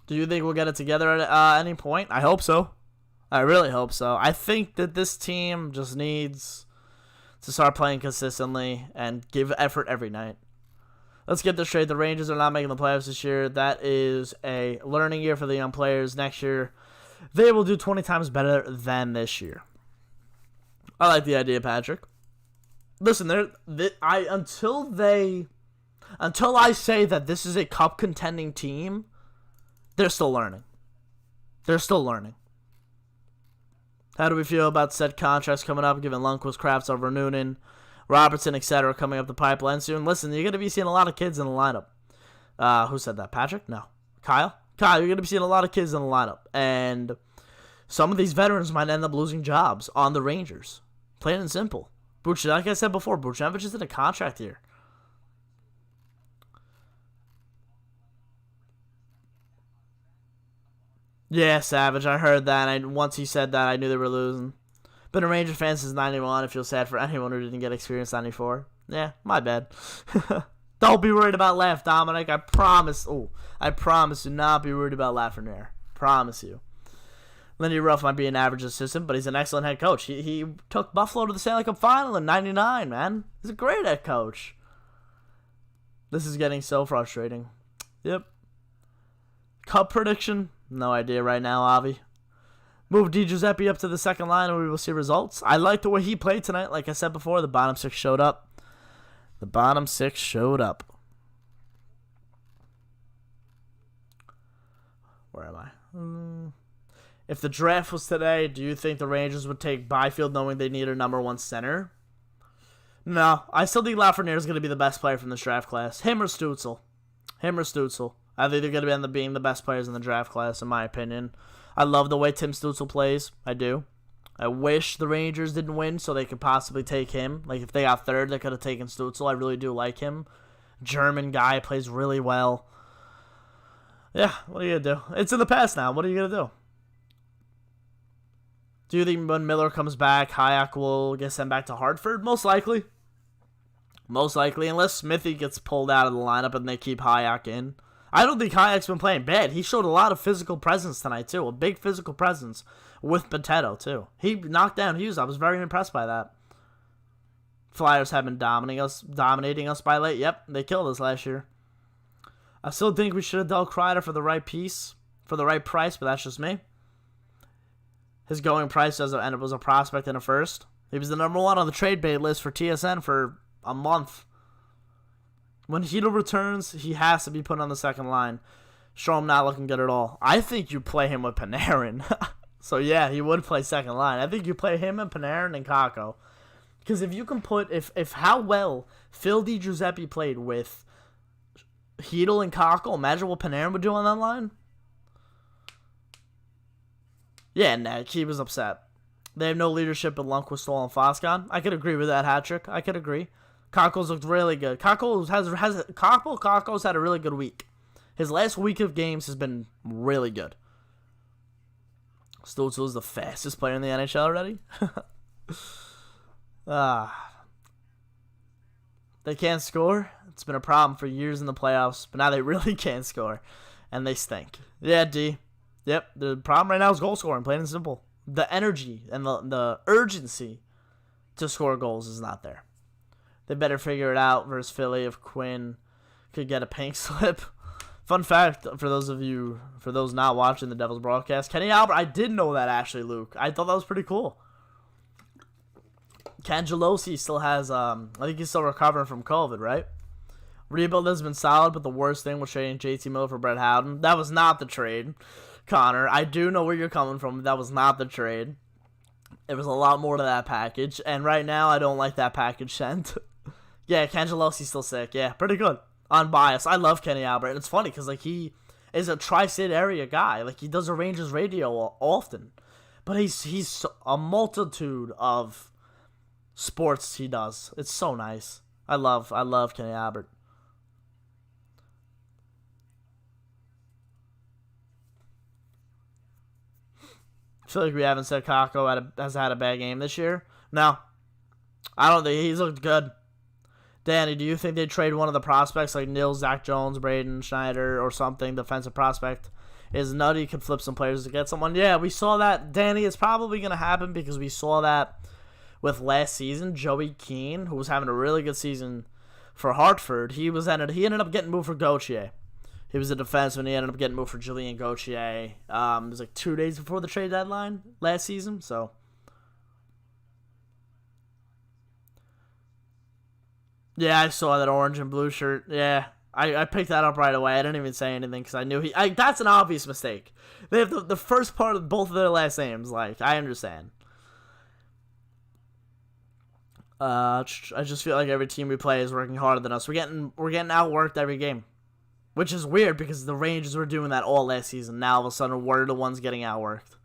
Do you think we'll get it together at any point? I hope so. I really hope so. I think that this team just needs to start playing consistently and give effort every night. Let's get this straight. The Rangers are not making the playoffs this year. That is a learning year for the young players. Next year, they will do 20 times better than this year. I like the idea, Patrick. Listen, until I say that this is a cup contending team, they're still learning. How do we feel about said contracts coming up, given Lundqvist, Krafts over Noonan, Robertson, etc. coming up the pipeline soon? Listen, you're going to be seeing a lot of kids in the lineup. Who said that? Patrick? No. Kyle, you're going to be seeing a lot of kids in the lineup. And some of these veterans might end up losing jobs on the Rangers. Plain and simple. Like I said before, Buchnevich is in a contract here. Yeah, Savage. I heard that. Once he said that, I knew they were losing. Been a Ranger fan since 91. I feel sad for anyone who didn't get experience 94. Yeah, my bad. Don't be worried about Laf, Dominic. I promise. Oh, I promise. Do not be worried about Lafreniere. Promise you. Lindy Ruff might be an average assistant, but he's an excellent head coach. He took Buffalo to the Stanley Cup final in 99, man. He's a great head coach. This is getting so frustrating. Yep. Cup prediction? No idea right now, Avi. Move Di Giuseppe up to the second line and we will see results. I like the way he played tonight. Like I said before, the bottom six showed up. The bottom six showed up. Where am I? If the draft was today, do you think the Rangers would take Byfield knowing they need a number one center? No. I still think Lafreniere is going to be the best player from this draft class. Him or Stützle. I think they're going to end up being the best players in the draft class, in my opinion. I love the way Tim Stützle plays. I do. I wish the Rangers didn't win so they could possibly take him. Like, if they got third, they could have taken Stützle. I really do like him. German guy, plays really well. Yeah, what are you going to do? It's in the past now. What are you going to do? Do you think when Miller comes back, Hayek will get sent back to Hartford? Most likely. Most likely, unless Smithy gets pulled out of the lineup and they keep Hayek in. I don't think Hayek's been playing bad. He showed a lot of physical presence tonight, too. A big physical presence with Potato, too. He knocked down Hughes. I was very impressed by that. Flyers have been dominating us by late. Yep, they killed us last year. I still think we should have dealt Kreider for the right piece, for the right price, but that's just me. His going price was a prospect and a first. He was the number one on the trade bait list for TSN for a month. When Hedl returns, he has to be put on the second line. Strome not looking good at all. I think you play him with Panarin. So, yeah, he would play second line. I think you play him and Panarin and Kakko. Because if you can put... If how well Phil Di Giuseppe played with Hedl and Kakko, imagine what Panarin would do on that line. Yeah, nah, he was upset. They have no leadership in Lundqvist, Stahl, and Foscon. I could agree with that hat trick. I could agree. Kakko's looked really good. Kakko's had a really good week. His last week of games has been really good. Stützle is the fastest player in the NHL already. They can't score. It's been a problem for years in the playoffs, but now they really can't score, and they stink. Yeah, D. Yep, the problem right now is goal scoring, plain and simple. The energy and the urgency to score goals is not there. They better figure it out versus Philly if Quinn could get a pink slip. Fun fact for those not watching the Devils broadcast, Kenny Albert, I did know that actually, Luke. I thought that was pretty cool. Cangelosi still has, I think he's still recovering from COVID, right? Rebuild has been solid, but the worst thing was trading JT Miller for Brett Howden. That was not the trade, Connor. I do know where you're coming from. That was not the trade. There was a lot more to that package, and right now I don't like that package sent. Yeah, Cangelosi's still sick. Yeah, pretty good. Unbiased. I love Kenny Albert. And it's funny because like he is a tri-state area guy. Like he does a Rangers radio often, but he's a multitude of sports he does. It's so nice. I love Kenny Albert. I feel like we haven't said Kakko has had a bad game this year. No, I don't think he's looked good. Danny, do you think they'd trade one of the prospects like Nils, Zach Jones, Braden Schneider, or something? Defensive prospect is nutty. Could flip some players to get someone. Yeah, we saw that. Danny, it's probably going to happen because we saw that with last season. Joey Keane, who was having a really good season for Hartford, he ended up getting moved for Gauthier. He was a defenseman. He ended up getting moved for Julien Gauthier. It was like 2 days before the trade deadline last season, so... Yeah, I saw that orange and blue shirt. Yeah, I picked that up right away. I didn't even say anything because I knew that's an obvious mistake. They have the first part of both of their last names. Like, I understand. I just feel like every team we play is working harder than us. We're getting outworked every game, which is weird because the Rangers were doing that all last season. Now all of a sudden we're the ones getting outworked.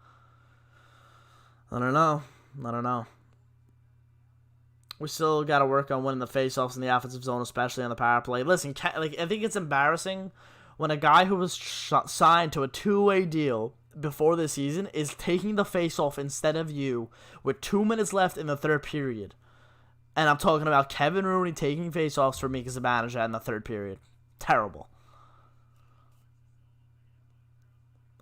I don't know. We still got to work on winning the faceoffs in the offensive zone, especially on the power play. Listen, I think it's embarrassing when a guy who was signed to a two-way deal before this season is taking the faceoff instead of you with 2 minutes left in the third period. And I'm talking about Kevin Rooney taking faceoffs for Mika Zibanejad in the third period. Terrible.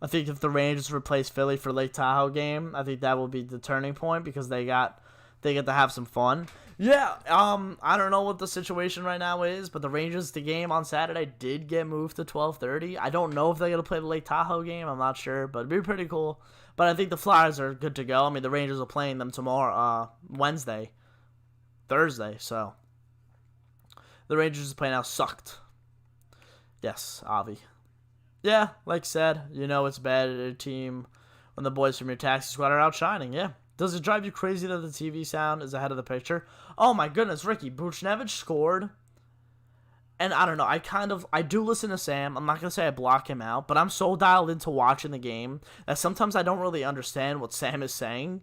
I think if the Rangers replace Philly for Lake Tahoe game, I think that will be the turning point because they get to have some fun. Yeah, I don't know what the situation right now is, but the Rangers, the game on Saturday did get moved to 12:30. I don't know if they're going to play the Lake Tahoe game. I'm not sure, but it'd be pretty cool. But I think the Flyers are good to go. I mean, the Rangers are playing them tomorrow, Thursday, so the Rangers is playing now sucked. Yes, Avi. Yeah, like I said, you know it's bad at a team when the boys from your taxi squad are outshining, yeah. Does it drive you crazy that the TV sound is ahead of the picture? Oh my goodness, Ricky, Buchnevich scored. And I don't know, I do listen to Sam. I'm not going to say I block him out, but I'm so dialed into watching the game that sometimes I don't really understand what Sam is saying.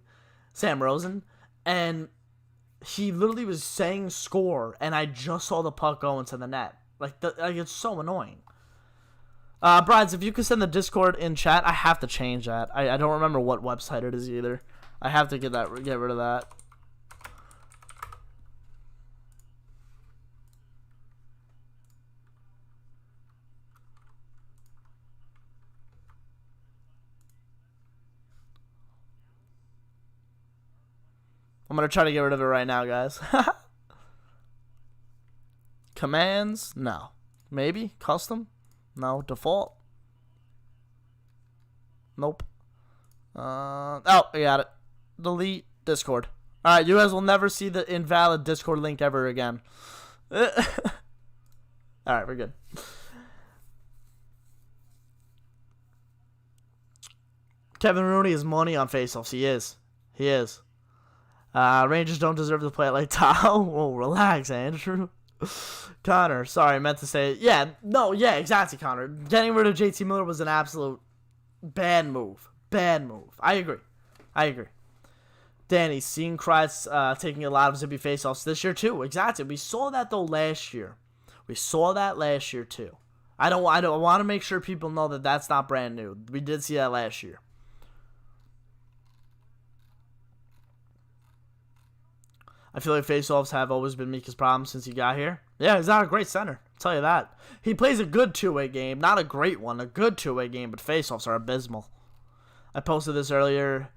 Sam Rosen. And he literally was saying score, and I just saw the puck go into the net. Like it's so annoying. Brides, if you could send the Discord in chat, I have to change that. I don't remember what website it is either. I have to get rid of that. I'm going to try to get rid of it right now, guys. Commands? No. Maybe? Custom? No. Default? Nope. Oh, I got it. Delete Discord. Alright, you guys will never see the invalid Discord link ever again. Alright, we're good. Kevin Rooney is money on faceoffs. He is. He is. Rangers don't deserve to play it like Tahoe. Oh, relax, Andrew. Connor, sorry, I meant to say it. Yeah, no, yeah, exactly, Connor. Getting rid of JT Miller was an absolute bad move. Bad move. I agree. Danny, seeing Kreitz taking a lot of zippy faceoffs this year too. Exactly. We saw that though last year. Too. I want to make sure people know that that's not brand new. We did see that last year. I feel like faceoffs have always been Mika's problem since he got here. Yeah, he's not a great center. I'll tell you that. He plays a good two-way game. Not a great one. A good two-way game, but faceoffs are abysmal. I posted this earlier.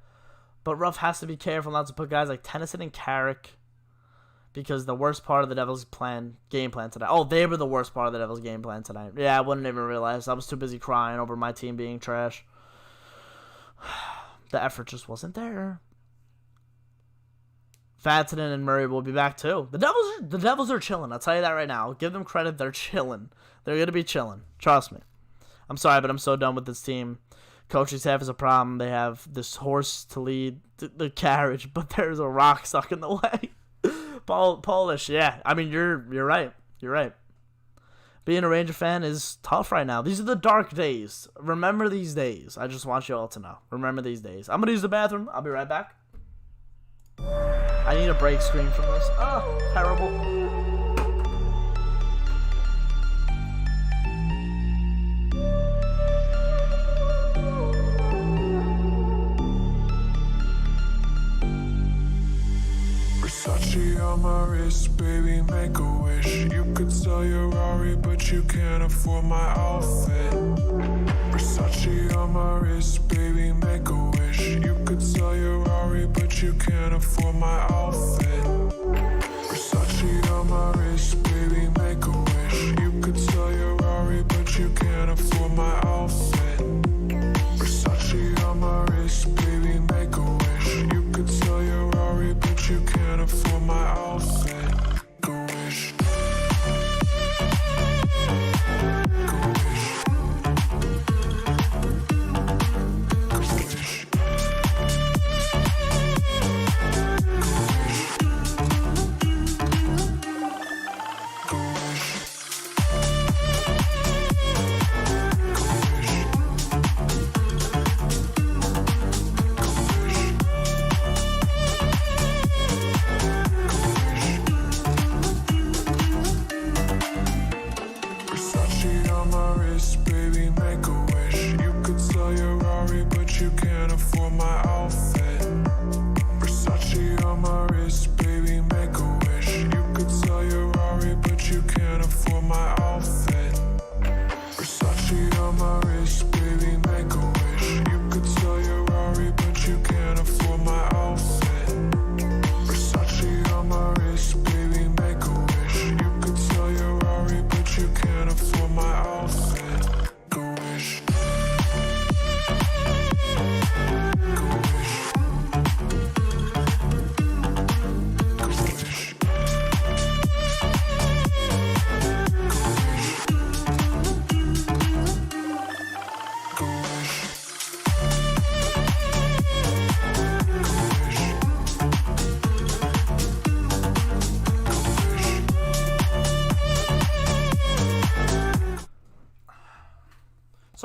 But Ruff has to be careful not to put guys like Tennyson and Carrick because the worst part of the Devils' game plan tonight. Oh, they were the worst part of the Devils' game plan tonight. Yeah, I wouldn't even realize. I was too busy crying over my team being trash. The effort just wasn't there. Vatanen and Murray will be back too. The Devils are chilling. I'll tell you that right now. I'll give them credit. They're chilling. They're going to be chilling. Trust me. I'm sorry, but I'm so done with this team. Coaching staff is a problem. They have this horse to lead the carriage, but there's a rock stuck in the way. Polish, yeah. I mean, you're right. You're right. Being a Ranger fan is tough right now. These are the dark days. Remember these days. I just want you all to know. Remember these days. I'm going to use the bathroom. I'll be right back. I need a break screen from this. Oh, terrible. Versace on my wrist, baby, make a wish. You could sell your Rari, but you can't afford my outfit. Versace on my wrist, baby, make a wish. You could sell your Rari, but you can't afford my outfit. Versace on my wrist, baby, make a wish. You could sell your Rari, but you can't afford my outfit. Versace on my wrist, baby, make a wish. You could sell your Rari, but you can't afford my outfit. Make a wish. Make a wish.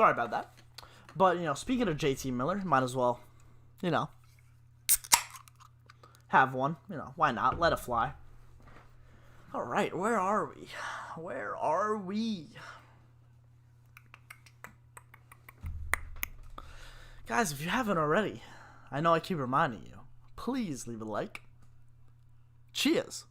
Sorry about that. But, speaking of JT Miller, might as well, have one. Why not? Let it fly. All right, where are we? Where are we? Guys, if you haven't already, I know I keep reminding you, please leave a like. Cheers.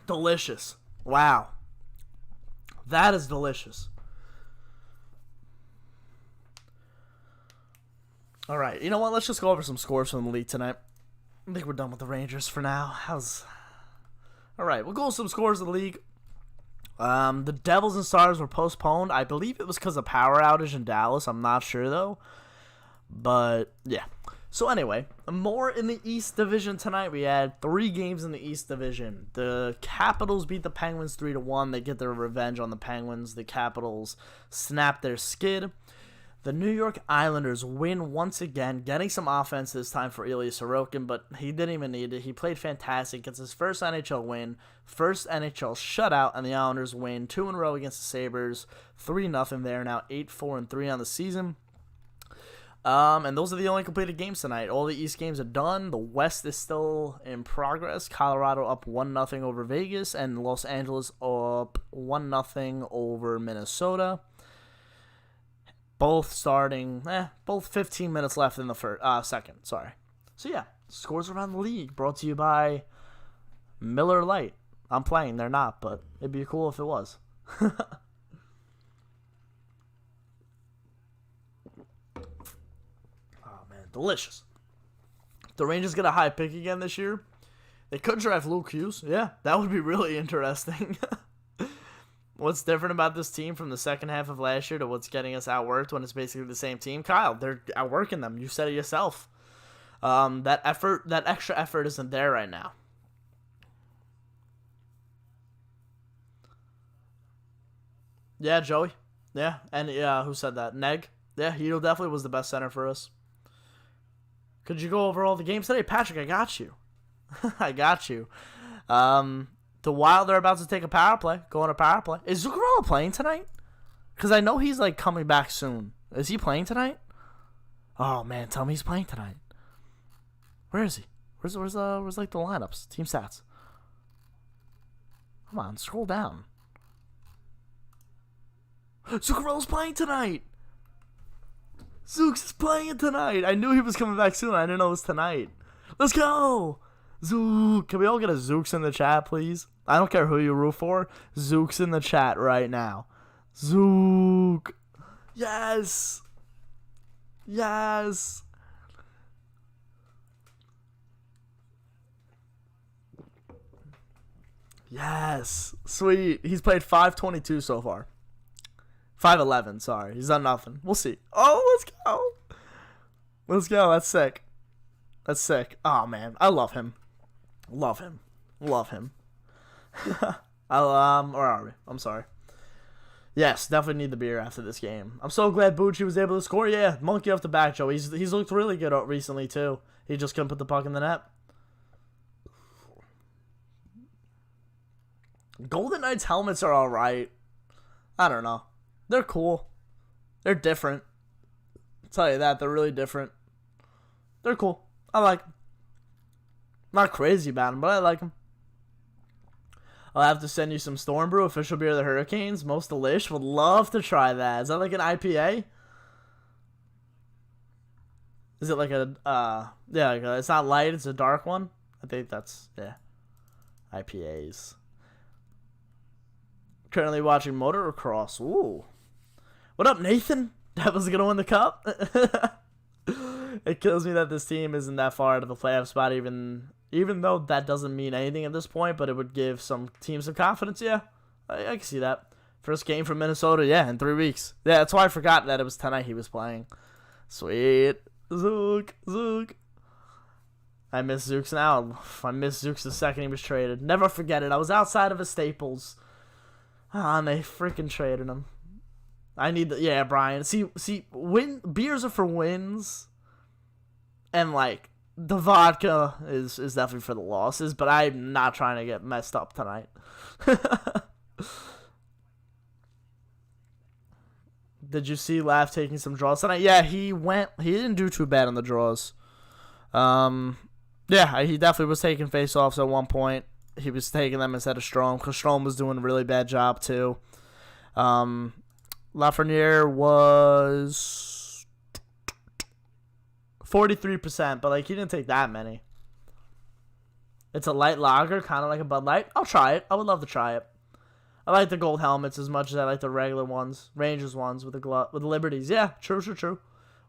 Delicious. Wow. That is delicious. All right, you know what? Let's just go over some scores from the league tonight. I think we're done with the Rangers for now. All right, we'll go with some scores of the league. The Devils and Stars were postponed. I believe it was because of power outage in Dallas. I'm not sure, though. But, yeah. So, anyway, more in the East Division tonight. We had 3 games in the East Division. The Capitals beat the Penguins 3-1. They get their revenge on the Penguins. The Capitals snap their skid. The New York Islanders win once again, getting some offense this time for Ilya Sorokin, but he didn't even need it. He played fantastic. Gets his first NHL win, first NHL shutout, and the Islanders win 2 in a row against the Sabres, 3-0. They're now 8-4-3 on the season. And those are the only completed games tonight. All the East games are done. The West is still in progress. Colorado up 1-0 over Vegas, and Los Angeles up 1-0 over Minnesota. Both starting, both 15 minutes left in the second. Sorry. So, yeah, scores around the league brought to you by Miller Lite. I'm playing. They're not, but it'd be cool if it was. Oh, man, delicious. The Rangers get a high pick again this year. They could draft Luke Hughes. Yeah, that would be really interesting. What's different about this team from the second half of last year to what's getting us outworked when it's basically the same team? Kyle, they're outworking them. You said it yourself. That extra effort isn't there right now. Yeah, Joey. Yeah, and who said that? Neg. Yeah, he definitely was the best center for us. Could you go over all the games today? Patrick, I got you. I got you. The Wild are about to take a power play. Go on a power play. Is Zuccarello playing tonight? Because I know he's, coming back soon. Is he playing tonight? Oh, man, tell me he's playing tonight. Where is he? Where's the lineups? Team stats. Come on, scroll down. Zuccarello's playing tonight! Zooks is playing tonight! I knew he was coming back soon. I didn't know it was tonight. Let's go! Zook! Can we all get a Zooks in the chat, please? I don't care who you root for. Zooks in the chat right now. Zook! Yes! Yes! Yes! Sweet. He's played 522 so far. 511, sorry. He's done nothing. We'll see. Oh, let's go! Let's go. That's sick. That's sick. Oh, man. I love him. Love him. Love him. Where are we? I'm sorry. Yes, definitely need the beer after this game. I'm so glad Bucci was able to score. Yeah, monkey off the back, Joe. He's looked really good recently, too. He just couldn't put the puck in the net. Golden Knights helmets are alright. I don't know. They're cool. They're different. I'll tell you that. They're really different. They're cool. I like them. Not crazy about them, but I like them. I'll have to send you some Storm Brew, official beer of the Hurricanes. Most delish. Would love to try that. Is that like an IPA? Is it like a, yeah, it's not light, it's a dark one? I think that's, yeah. IPAs. Currently watching motocross. Ooh. What up, Nathan? Devils gonna win the cup? It kills me that this team isn't that far out of the playoff spot, even though that doesn't mean anything at this point, but it would give some teams some confidence. Yeah, I can see that. First game from Minnesota, yeah, in 3 weeks. Yeah, that's why I forgot that it was tonight he was playing. Sweet. Zook. I miss Zooks now. I miss Zooks the second he was traded. Never forget it. I was outside of a Staples. And they freaking traded him. I need the, yeah, Brian. See, beers are for wins. And, the vodka is definitely for the losses, but I'm not trying to get messed up tonight. Did you see Laugh taking some draws tonight? Yeah, he didn't do too bad on the draws. Yeah, he definitely was taking face-offs at one point. He was taking them instead of Strom, because Strom was doing a really bad job too. Lafreniere was 43%, but like he didn't take that many. It's a light lager, kind of like a Bud Light. I'll try it. I would love to try it. I like the gold helmets as much as I like the regular ones, Rangers ones with the Liberties. Yeah, true.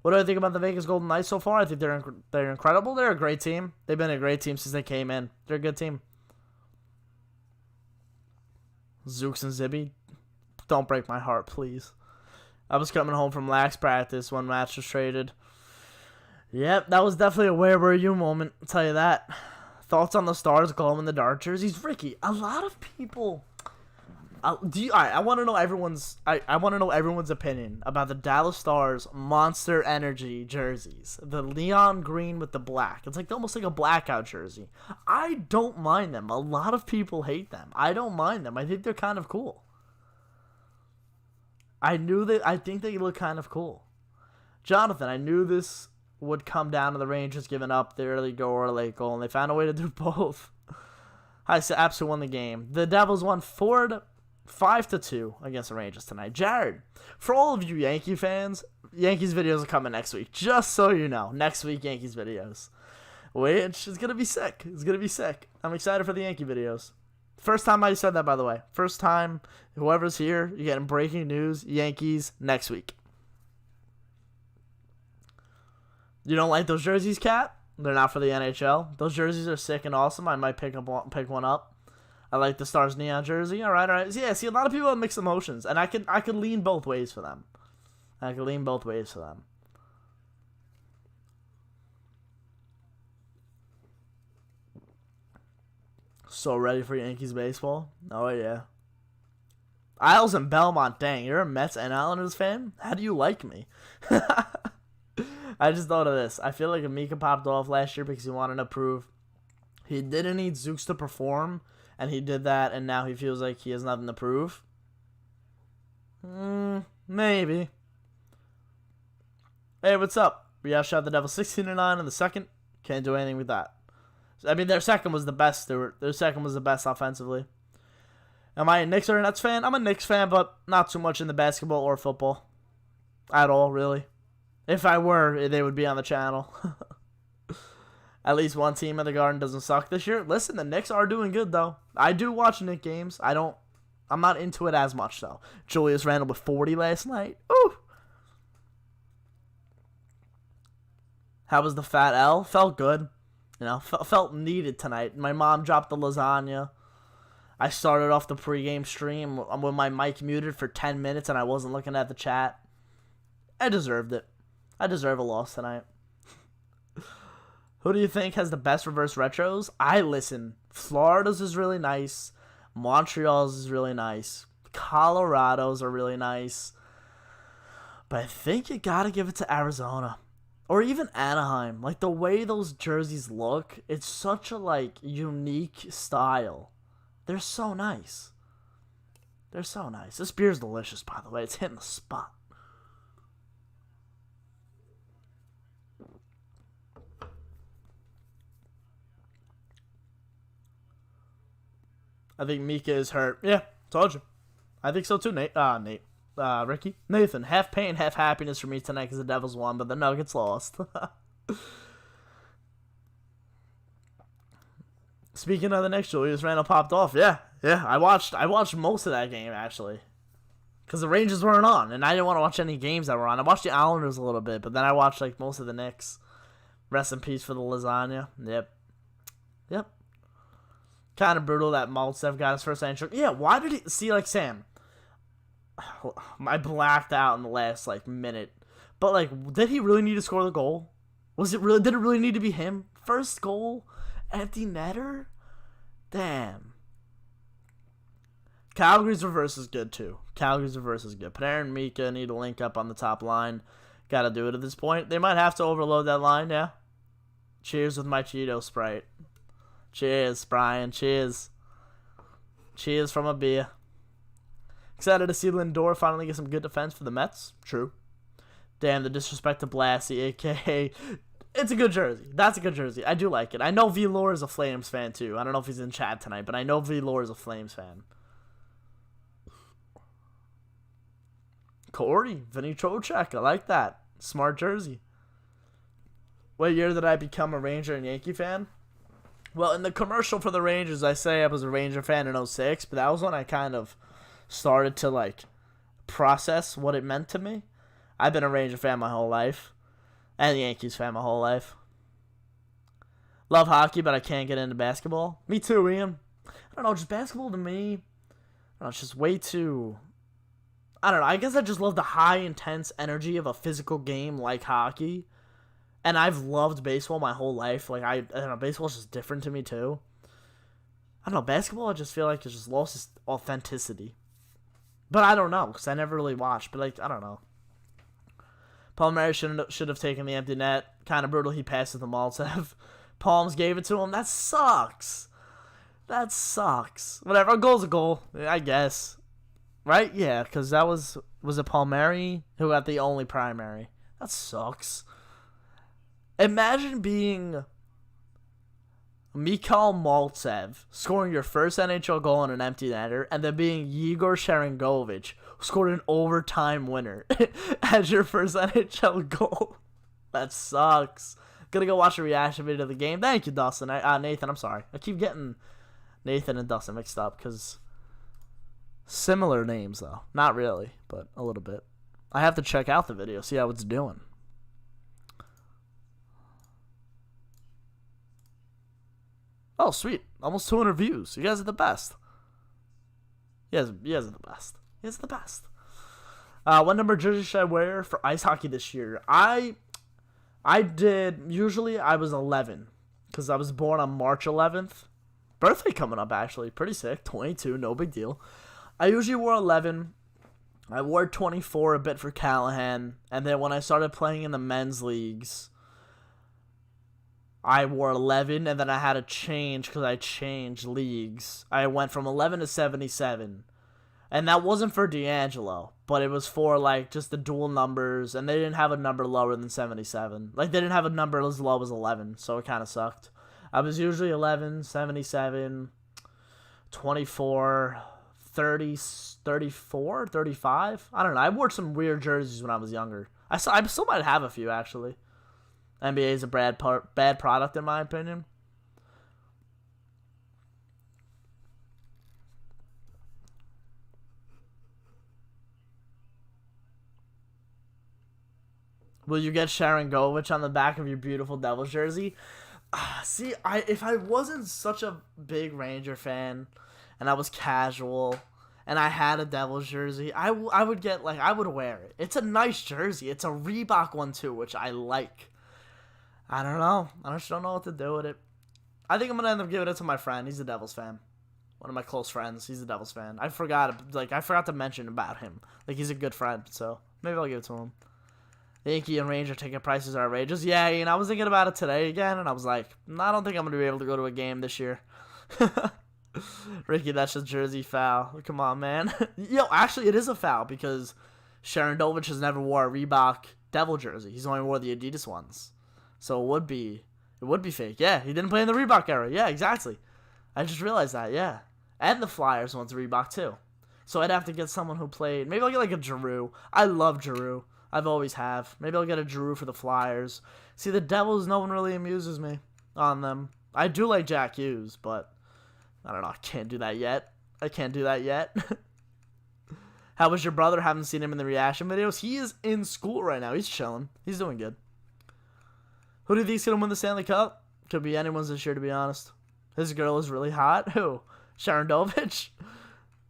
What do I think about the Vegas Golden Knights so far? I think they're incredible. They're a great team. They've been a great team since they came in. They're a good team. Zooks and Zibby, don't break my heart, please. I was coming home from lax practice when Match was traded. Yep, that was definitely a where were you moment, I'll tell you that. Thoughts on the Stars glowing the dark jerseys? Ricky, a lot of people... I want to know everyone's opinion about the Dallas Stars Monster Energy jerseys. The neon green with the black. It's like almost like a blackout jersey. I don't mind them. A lot of people hate them. I don't mind them. I think they're kind of cool. I think they look kind of cool. Jonathan, I knew this would come down to the Rangers giving up the early goal or late goal, and they found a way to do both. Saps won the game. The Devils won 5-2 against the Rangers tonight. Jared, for all of you Yankee fans, Yankees videos are coming next week. Just so you know, next week Yankees videos. Which is going to be sick. It's going to be sick. I'm excited for the Yankee videos. First time I said that, by the way. First time, whoever's here, you're getting breaking news. Yankees next week. You don't like those jerseys, Kat? They're not for the NHL. Those jerseys are sick and awesome. I might pick one up. I like the Stars neon jersey. All right. Yeah, see, a lot of people have mixed emotions, and I could lean both ways for them. So ready for Yankees baseball? Oh, yeah. Isles and Belmont, dang, you're a Mets and Islanders fan? How do you like me? I just thought of this. I feel like Mika popped off last year because he wanted to prove he didn't need Zooks to perform, and he did that, and now he feels like he has nothing to prove. Maybe. Hey, what's up? We outshot the Devils 16-9 in the second. Can't do anything with that. I mean, their second was the best. Their second was the best offensively. Am I a Knicks or a Nets fan? I'm a Knicks fan, but not too much in the basketball or football. At all, really. If I were, they would be on the channel. At least one team in the Garden doesn't suck this year. Listen, the Knicks are doing good, though. I do watch Knicks games. I'm not into it as much, though. Julius Randle with 40 last night. Ooh. How was the Fat L? Felt good. You know, felt needed tonight. My mom dropped the lasagna. I started off the pregame stream with my mic muted for 10 minutes and I wasn't looking at the chat. I deserved it. I deserve a loss tonight. Who do you think has the best reverse retros? Florida's is really nice. Montreal's is really nice. Colorado's are really nice. But I think you gotta give it to Arizona. Or even Anaheim. Like, the way those jerseys look, it's such a, unique style. They're so nice. This beer's delicious, by the way. It's hitting the spot. I think Mika is hurt. Yeah, told you. I think so too, Ricky. Nathan, half pain, half happiness for me tonight because the Devils won, but the Nuggets lost. Speaking of the Knicks, Julius Randle popped off. Yeah. I watched most of that game, actually. Because the Rangers weren't on, and I didn't want to watch any games that were on. I watched the Islanders a little bit, but then I watched, most of the Knicks. Rest in peace for the lasagna. Yep. Kind of brutal that Maltsev got his first injury. Yeah, why did he... See, Sam... I blacked out in the last, minute. But, did he really need to score the goal? Did it really need to be him? First goal? Empty netter? Damn. Calgary's reverse is good, too. Panarin and Mika need to link up on the top line. Gotta do it at this point. They might have to overload that line, yeah. Cheers with my Cheeto Sprite. Cheers, Brian. Cheers. Cheers from a beer. Excited to see Lindor finally get some good defense for the Mets. True. Damn, the disrespect to Blassie, a.k.a. It's a good jersey. That's a good jersey. I do like it. I know V-Lore is a Flames fan, too. I don't know if he's in chat tonight, but I know V-Lore is a Flames fan. Corey, Vinny Trocheck. I like that. Smart jersey. What year did I become a Ranger and Yankee fan? Well, in the commercial for the Rangers, I say I was a Ranger fan in 06, but that was when I kind of started to, like, process what it meant to me. I've been a Ranger fan my whole life. And a Yankees fan my whole life. Love hockey, but I can't get into basketball. Me too, Ian. I don't know, just basketball to me, I don't know, it's just way too... I don't know, I guess I just love the high, intense energy of a physical game like hockey. And I've loved baseball my whole life. Like, I don't know, baseball's just different to me too. I don't know, basketball I just feel like it's just lost its authenticity. But I don't know, because I never really watched. But, like, I don't know. Palmieri should have taken the empty net. Kind of brutal. He passed it to Maltsev. Palms gave it to him. That sucks. That sucks. Whatever. A goal's a goal, I guess. Right? Yeah, because that was it Palmieri who got the only primary? That sucks. Imagine being Mikhail Maltsev, scoring your first NHL goal on an empty netter, and then being Yegor Sharangovich, who scored an overtime winner as your first NHL goal. That sucks. Gonna go watch a reaction video of the game. Thank you, Dustin. Nathan, I'm sorry. I keep getting Nathan and Dustin mixed up because similar names, though. Not really, but a little bit. I have to check out the video, see how it's doing. Oh, sweet. Almost 200 views. You guys are the best. You guys are the best. You guys are the best. What number jersey should I wear for ice hockey this year? Usually I was 11. Because I was born on March 11th. Birthday coming up, actually. Pretty sick. 22, no big deal. I usually wore 11. I wore 24 a bit for Callahan. And then when I started playing in the men's leagues, I wore 11, and then I had to change because I changed leagues. I went from 11 to 77. And that wasn't for D'Angelo, but it was for, like, just the dual numbers, and they didn't have a number lower than 77. Like, they didn't have a number as low as 11, so it kind of sucked. I was usually 11, 77, 24, 30, 34, 35. I don't know. I wore some weird jerseys when I was younger. I still might have a few, actually. NBA is a bad product, in my opinion. Will you get Sharangovich on the back of your beautiful Devils jersey? See, if I wasn't such a big Ranger fan, and I was casual, and I had a Devils jersey, I would get, like, I would wear it. It's a nice jersey. It's a Reebok one, too, which I like. I don't know. I just don't know what to do with it. I think I'm going to end up giving it to my friend. He's a Devils fan. One of my close friends. He's a Devils fan. I forgot to mention about him. Like, he's a good friend, so maybe I'll give it to him. Yankee and Ranger ticket prices are outrageous. Yeah, and I was thinking about it today again, and I was like, I don't think I'm going to be able to go to a game this year. Ricky, that's just jersey foul. Come on, man. Yo, actually, it is a foul because Sharangovich has never wore a Reebok Devil jersey. He's only wore the Adidas ones. So it would be fake. Yeah, he didn't play in the Reebok era. Yeah, exactly. I just realized that, yeah. And the Flyers one's Reebok, too. So I'd have to get someone who played. Maybe I'll get, like, a Giroux. I love Giroux. I've always have. Maybe I'll get a Giroux for the Flyers. See, the Devils, no one really amuses me on them. I do like Jack Hughes, but I don't know. I can't do that yet. How was your brother? Haven't seen him in the reaction videos. He is in school right now. He's chilling. He's doing good. Who do you think's going to win the Stanley Cup? Could be anyone's this year, to be honest. His girl is really hot. Who? Sharangovich?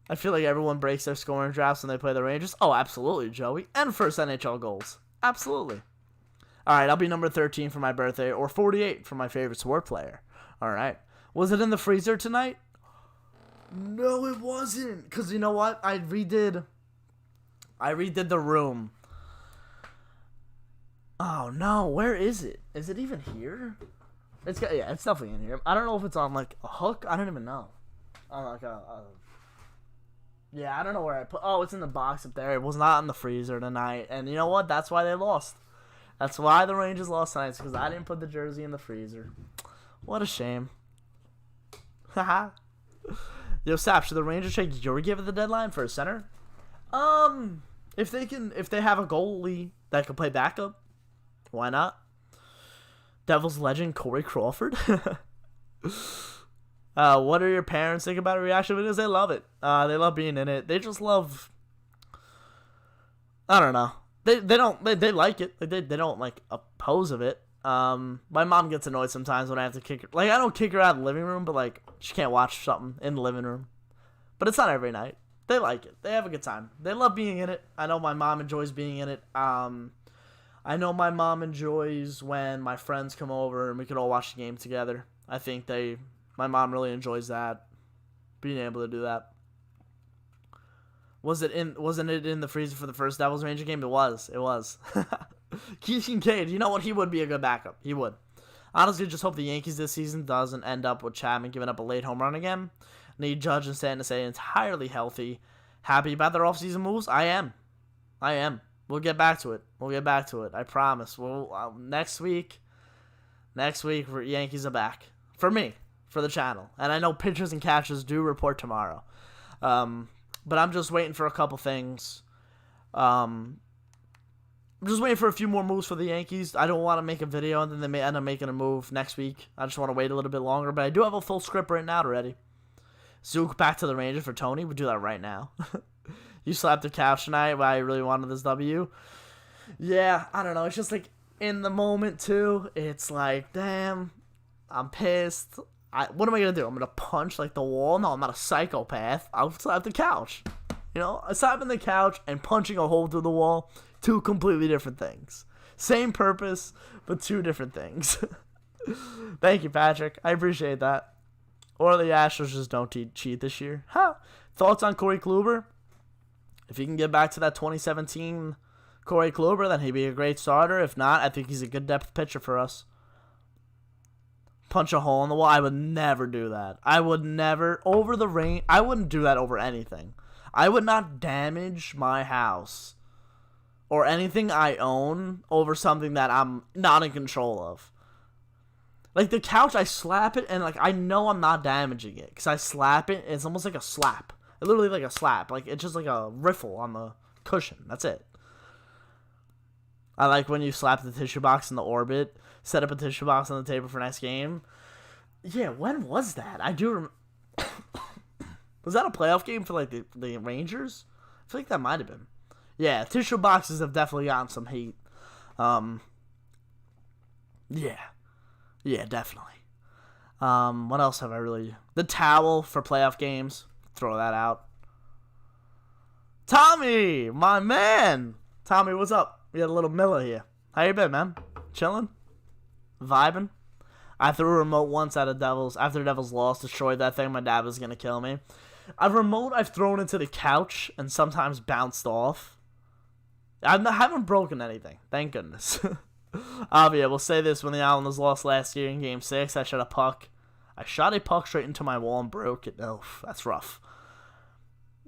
I feel like everyone breaks their scoring drafts when they play the Rangers. Oh, absolutely, Joey. And first NHL goals. Absolutely. All right, I'll be number 13 for my birthday, or 48 for my favorite sport player. All right. Was it in the freezer tonight? No, it wasn't. Because you know what? I redid the room. Oh, no. Where is it? Is it even here? It's definitely in here. I don't know if it's on like a hook. I don't even know. On like yeah, I don't know where I put. Oh, it's in the box up there. It was not in the freezer tonight. And you know what? That's why they lost. That's why the Rangers lost tonight. Because I didn't put the jersey in the freezer. What a shame. Haha. Yo, Saps, should the Rangers trade Georgiev at the deadline for a center? If they have a goalie that can play backup, why not? Devils legend Corey Crawford. What are your parents think about a reaction videos? They love it. They love being in it. They just love. I don't know. They like it. They don't like oppose of it. My mom gets annoyed sometimes when I have to kick her. Like, I don't kick her out of the living room, but like she can't watch something in the living room. But it's not every night. They like it. They have a good time. They love being in it. I know my mom enjoys being in it. I know my mom enjoys when my friends come over and we can all watch the game together. I think my mom really enjoys that, being able to do that. Wasn't it in the freezer for the first Devils Ranger game? It was. Keith Kincaid, you know what? He would be a good backup. He would. Honestly, just hope the Yankees this season doesn't end up with Chapman giving up a late home run again. Need Judge and Stanton to stay entirely healthy. Happy about their offseason moves? I am. We'll get back to it. I promise. We'll next week, Yankees are back. For me. For the channel. And I know pitchers and catchers do report tomorrow. But I'm just waiting for a couple things. I'm just waiting for a few more moves for the Yankees. I don't want to make a video and then they may end up making a move next week. I just want to wait a little bit longer. But I do have a full script written out already. Zook back to the Rangers for Tony. We'll do that right now. You slapped the couch tonight while I really wanted this W. Yeah, I don't know. It's just like in the moment too. It's like, damn, I'm pissed. What am I going to do? I'm going to punch like the wall? No, I'm not a psychopath. I'll slap the couch. You know, slapping the couch and punching a hole through the wall, two completely different things. Same purpose, but two different things. Thank you, Patrick. I appreciate that. Or the Astros just don't cheat this year. Huh? Thoughts on Corey Kluber? If he can get back to that 2017 Corey Kluber, then he'd be a great starter. If not, I think he's a good depth pitcher for us. Punch a hole in the wall. I would never do that. I would never. Over the rain. I wouldn't do that over anything. I would not damage my house or anything I own over something that I'm not in control of. Like the couch, I slap it and like I know I'm not damaging it because I slap it. It's almost like a slap. It's literally like a slap. Like it's just like a riffle on the cushion. That's it. I like when you slap the tissue box in the orbit. Set up a tissue box on the table for next game. Yeah, when was that? I do Was that a playoff game for like the Rangers? I feel like that might have been. Yeah, tissue boxes have definitely gotten some heat. Yeah, definitely. What else have I really... The towel for playoff games. Throw that out. Tommy, my man. Tommy, what's up? We got a little Miller here. How you been, man? Chilling? Vibing? I threw a remote once at a Devils. After the Devils lost, destroyed that thing. My dad was going to kill me. A remote I've thrown into the couch and sometimes bounced off. I haven't broken anything. Thank goodness. We'll say this. When the Islanders lost last year in Game 6, I shot a puck. I shot a puck straight into my wall and broke it. Oh, that's rough.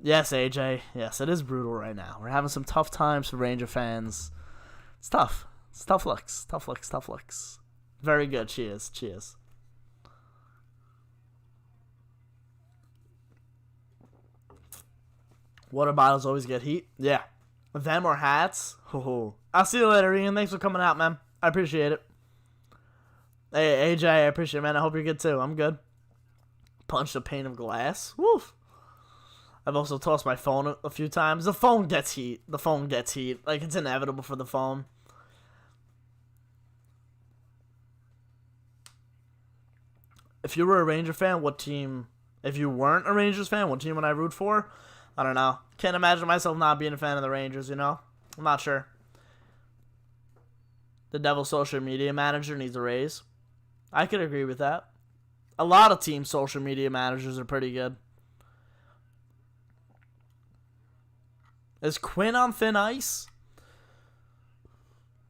Yes, AJ. Yes, it is brutal right now. We're having some tough times for Ranger fans. It's tough. It's tough looks. Tough looks. Very good. Cheers. Water bottles always get heat. Yeah. Them or hats. I'll see you later, Ian. Thanks for coming out, man. I appreciate it. Hey, AJ, I appreciate it, man. I hope you're good, too. I'm good. Punched a pane of glass. Woof. I've also tossed my phone a few times. The phone gets heat. Like, it's inevitable for the phone. If you were a Ranger fan, what team... If you weren't a Rangers fan, what team would I root for? I don't know. Can't imagine myself not being a fan of the Rangers, you know? I'm not sure. The Devils' social media manager needs a raise. I could agree with that. A lot of teams' social media managers are pretty good. Is Quinn on thin ice?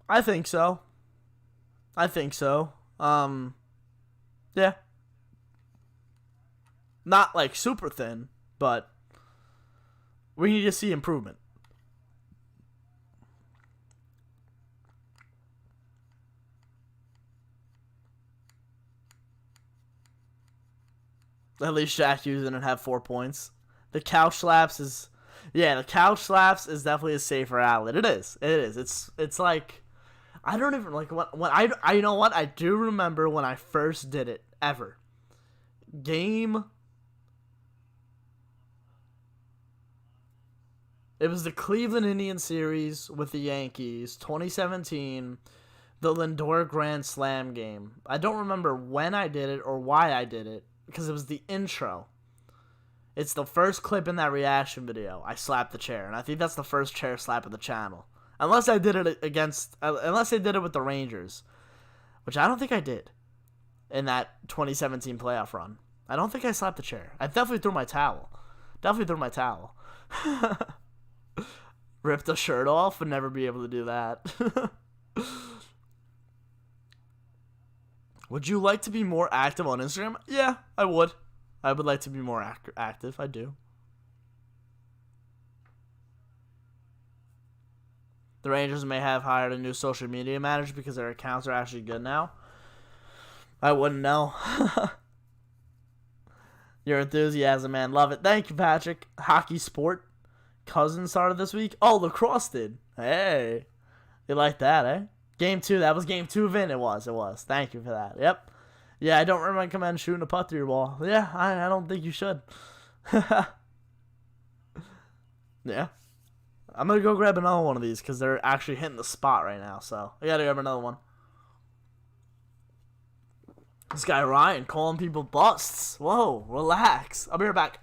I think so. Yeah. Not like super thin, but we need to see improvement. At least Shaq Hughes didn't have 4 points. The couch slaps is, yeah, the couch slaps is definitely a safer outlet. It is. It is. It's like, I don't even like when I you know what, I do remember when I first did it ever. It was the Cleveland Indians series with the Yankees, 2017, the Lindor Grand Slam game. I don't remember when I did it or why I did it, because it was the intro. It's the first clip in that reaction video. I slapped the chair, and I think that's the first chair slap of the channel. Unless I did it with the Rangers, which I don't think I did in that 2017 playoff run. I don't think I slapped the chair. I definitely threw my towel. Rip the shirt off and never be able to do that. Would you like to be more active on Instagram? Yeah, I would. I would like to be more active. I do. The Rangers may have hired a new social media manager because their accounts are actually good now. I wouldn't know. Your enthusiasm, man. Love it. Thank you, Patrick. Hockey sport. Cousin started this week. Oh, lacrosse did. Hey. You like that, eh? Game 2. That was game 2 of it. It was. Thank you for that. Yep. Yeah, I don't recommend shooting a putt through your wall. Yeah, I don't think you should. Yeah. I'm going to go grab another one of these because they're actually hitting the spot right now. So, I got to grab another one. This guy Ryan calling people busts. Whoa, relax. I'll be right back.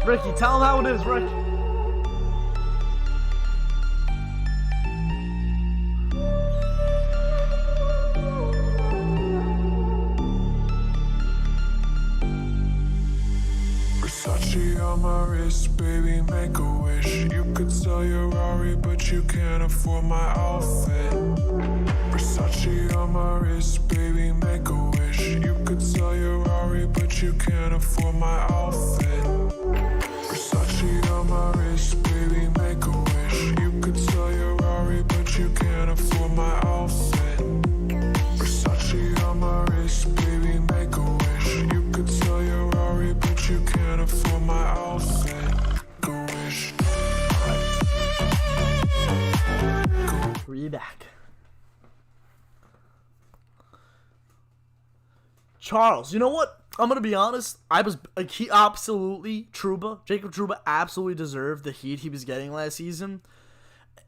Ricky, tell him how it is, Rick. Versace on my wrist, baby, make a wish. You could sell your Rari, but you can't afford my outfit. Versace on my wrist, baby, make a wish. You could sell your Rari, but you can't afford my outfit. Versace on my wrist, baby, make a wish. You could sell your Rari, but you can't afford my outfit. Versace on my wrist, baby, make a wish. You could sell your Rari, but you can't afford my outfit. Go wish. Read back. Charles, you know what? I'm going to be honest. He absolutely, Jacob Trouba absolutely deserved the heat he was getting last season.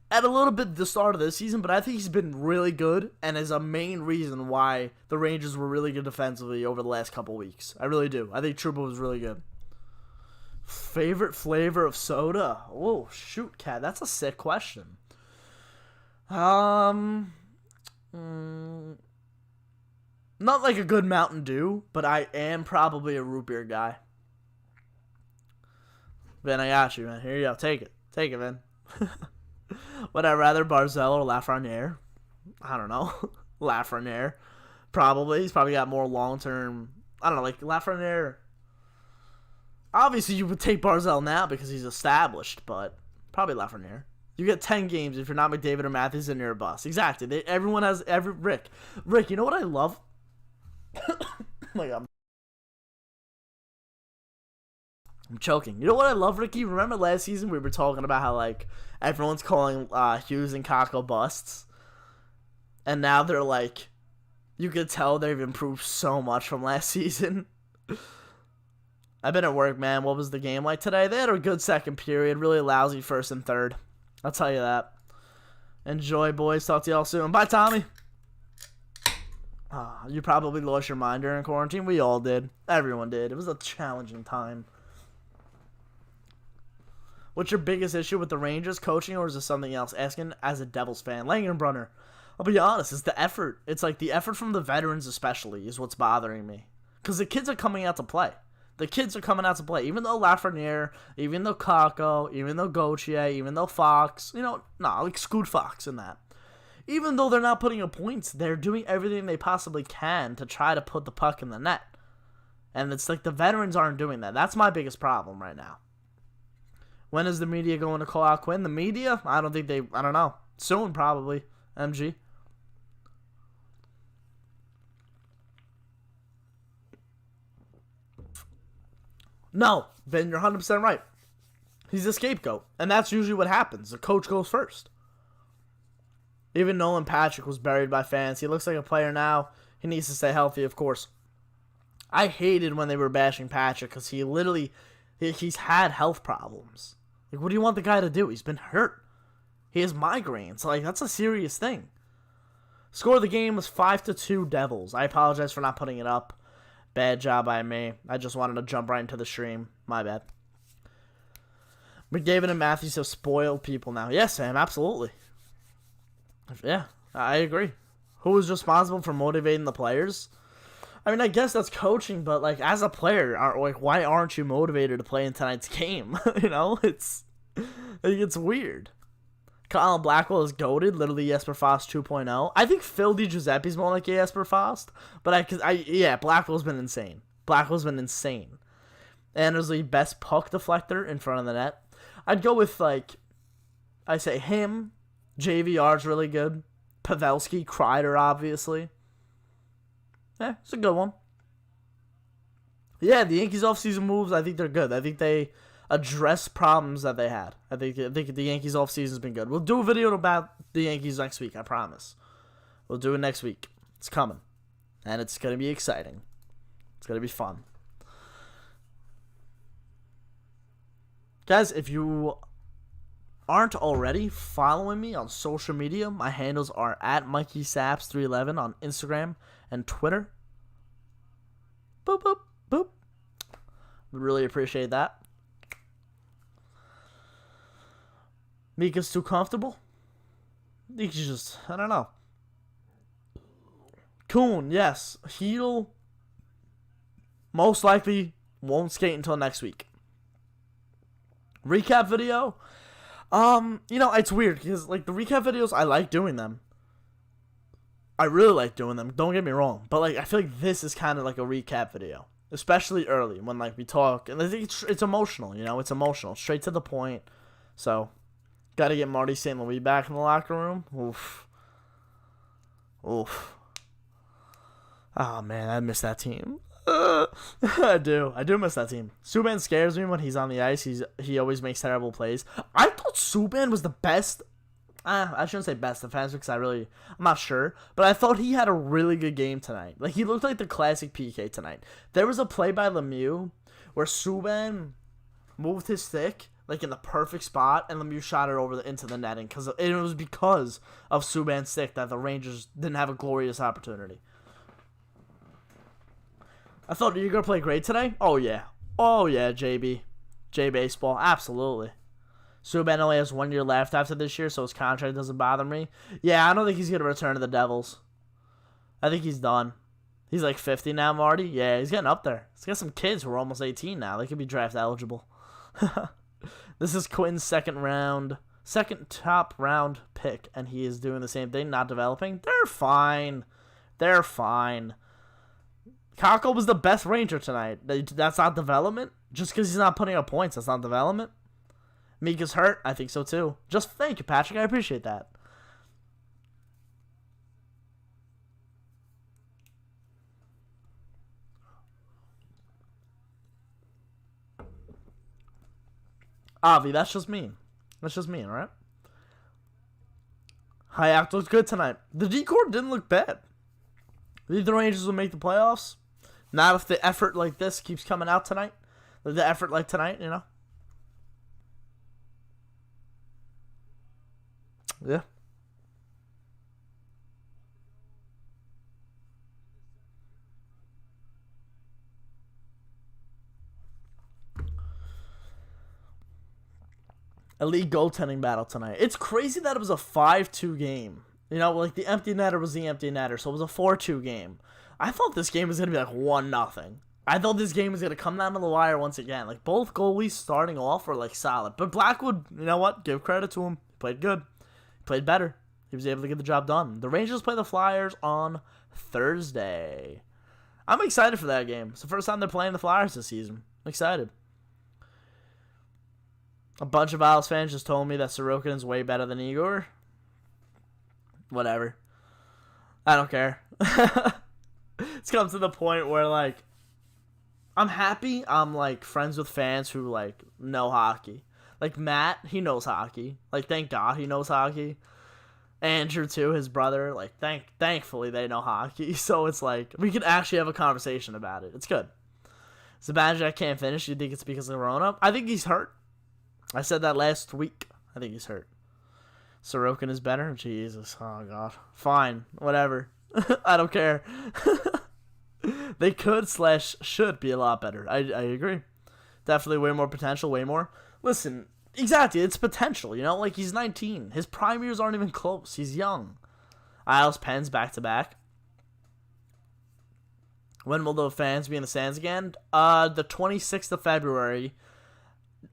At a little bit the start of this season, but I think he's been really good and is a main reason why the Rangers were really good defensively over the last couple weeks. I really do. I think Trouba was really good. Favorite flavor of soda? Oh, shoot, Cat. That's a sick question. Not like a good Mountain Dew, but I am probably a root beer guy. Ben, I got you, man. Here you go. Take it. Take it, man. Would I rather Barzell or Lafreniere? I don't know. Lafreniere. Probably. He's probably got more long-term... I don't know, like Lafreniere... Obviously, you would take Barzell now because he's established, but probably Lafreniere. You get 10 games if you're not McDavid or Matthews and you're a bust. Exactly. Everyone has... Rick, you know what I love? Oh my God. I'm choking. You know what I love, Ricky? Remember last season we were talking about how, like, everyone's calling Hughes and Kakko busts? And now they're, like... You could tell they've improved so much from last season. I've been at work, man. What was the game like today? They had a good second period. Really lousy first and third. I'll tell you that. Enjoy, boys. Talk to y'all soon. Bye, Tommy. You probably lost your mind during quarantine. We all did. Everyone did. It was a challenging time. What's your biggest issue with the Rangers coaching, or is it something else? Asking as a Devils fan. Langenbrunner. I'll be honest. It's the effort. It's like the effort from the veterans especially is what's bothering me. Because the kids are coming out to play. Even though Lafreniere, even though Kakko, even though Gauthier, even though Fox, like Scoot Fox and that. Even though they're not putting up points, they're doing everything they possibly can to try to put the puck in the net. And it's like the veterans aren't doing that. That's my biggest problem right now. When is the media going to call out Quinn? The media? I don't know. Soon, probably. MG. No, Ben, you're 100% right. He's a scapegoat. And that's usually what happens. The coach goes first. Even Nolan Patrick was buried by fans. He looks like a player now. He needs to stay healthy, of course. I hated when they were bashing Patrick because he's had health problems. Like, what do you want the guy to do? He's been hurt. He has migraines. Like, that's a serious thing. Score of the game was 5-2 Devils. I apologize for not putting it up. Bad job by me. I just wanted to jump right into the stream. My bad. McDavid and Matthews have spoiled people now. Yes, Sam, absolutely. Yeah, I agree. Who is responsible for motivating the players? I mean, I guess that's coaching, but like as a player, why aren't you motivated to play in tonight's game? You know, it's weird. Colin Blackwell is goated, literally Jesper Fast 2.0. I think Phil DiGiuseppe's more like Jesper Fast, but Blackwell's been insane. And is the best puck deflector in front of the net. I'd go with I say him. JVR's really good. Pavelski, Kreider, obviously. Yeah, it's a good one. Yeah, the Yankees offseason moves, I think they're good. I think they address problems that they had. I think the Yankees offseason's been good. We'll do a video about the Yankees next week, I promise. We'll do it next week. It's coming. And it's going to be exciting. It's going to be fun. Guys, if you aren't already following me on social media, my handles are at MikeySaps311 on Instagram and Twitter. Boop, boop, boop. Really appreciate that. Mika's too comfortable? He's just, I don't know. Kuhn, yes. Heedle most likely won't skate until next week. Recap video? You know, it's weird because like the recap videos, I like doing them. I really like doing them. Don't get me wrong, but like I feel like this is kind of like a recap video, especially early when like we talk, and I think it's emotional. You know, it's emotional, straight to the point. So, got to get Marty St. Louis back in the locker room. Oof. Oh man, I miss that team. I do miss that team. Subban scares me when he's on the ice. He always makes terrible plays. I thought Subban was the best. I shouldn't say best defense because I'm not sure. But I thought he had a really good game tonight. Like he looked like the classic PK tonight. There was a play by Lemieux where Subban moved his stick like in the perfect spot and Lemieux shot it into the netting because it was because of Subban's stick that the Rangers didn't have a glorious opportunity. I thought, you going to play great today? Oh, yeah. Oh, yeah, JB. J-Baseball. Absolutely. Subban only has 1 year left after this year, so his contract doesn't bother me. Yeah, I don't think he's going to return to the Devils. I think he's done. He's like 50 now, Marty. Yeah, he's getting up there. He's got some kids who are almost 18 now. They could be draft eligible. This is Quinn's second top round pick, and he is doing the same thing, not developing. They're fine. Kako was the best Ranger tonight. That's not development. Just because he's not putting up points, that's not development. Mika's hurt. I think so too. Just thank you, Patrick. I appreciate that. Avi, that's just mean. Alright? Hayak looked good tonight. The decor didn't look bad. Do you think the Rangers will make the playoffs? Not if the effort like this keeps coming out tonight. The effort like tonight, you know? Yeah. Elite goaltending battle tonight. It's crazy that it was a 5-2 game. You know, like the empty netter was the empty netter, so it was a 4-2 game. I thought this game was going to be like 1-0. I thought this game was going to come down to the wire once again. Like, both goalies starting off were, like, solid. But Blackwood, you know what? Give credit to him. He played good. He played better. He was able to get the job done. The Rangers play the Flyers on Thursday. I'm excited for that game. It's the first time they're playing the Flyers this season. I'm excited. A bunch of Isles fans just told me that Sorokin is way better than Igor. Whatever. I don't care. It's come to the point where, like, I'm happy I'm, like, friends with fans who, like, know hockey. Like, Matt, he knows hockey. Like, thank God he knows hockey. Andrew, too, his brother. Like, thankfully they know hockey. So it's like, we could actually have a conversation about it. It's good. Zibanejad can't finish. You think it's because of roundup? I think he's hurt. I said that last week. I think he's hurt. Sorokin is better? Jesus. Oh, God. Fine. Whatever. I don't care. They could / should be a lot better. I agree. Definitely way more potential. Way more. Listen, exactly. It's potential, you know? Like, he's 19. His prime years aren't even close. He's young. Isles Pens back-to-back. When will the fans be in the stands again? The 26th of February.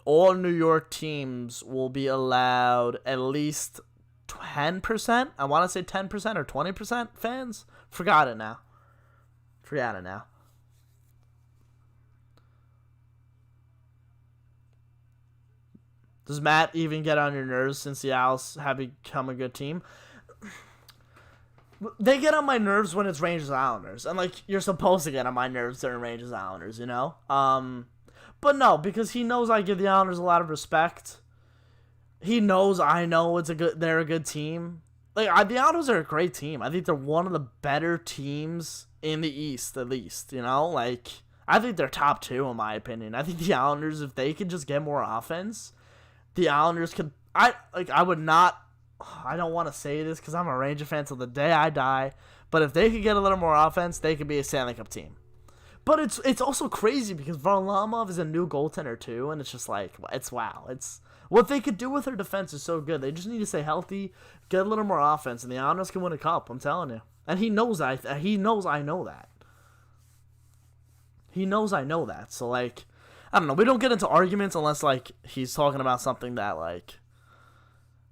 All New York teams will be allowed at least 10%. I want to say 10% or 20% fans. Forgot it now. Does Matt even get on your nerves since the Owls have become a good team? They get on my nerves when it's Rangers Islanders. And, like, you're supposed to get on my nerves during Rangers Islanders, you know? But no, because he knows I give the Islanders a lot of respect. He knows I know they're a good team. Like, the Islanders are a great team. I think they're one of the better teams in the East, at least, you know? Like, I think they're top 2, in my opinion. I think the Islanders, if they could just get more offense, the Islanders could... I don't want to say this because I'm a Ranger fan till the day I die, but if they could get a little more offense, they could be a Stanley Cup team. But it's also crazy because Varlamov is a new goaltender too, and it's just like, it's wow. It's what they could do with their defense is so good. They just need to stay healthy, get a little more offense, and the Islanders can win a cup. I'm telling you. And he knows I know that. He knows I know that. So, like, I don't know. We don't get into arguments unless, like, he's talking about something that, like,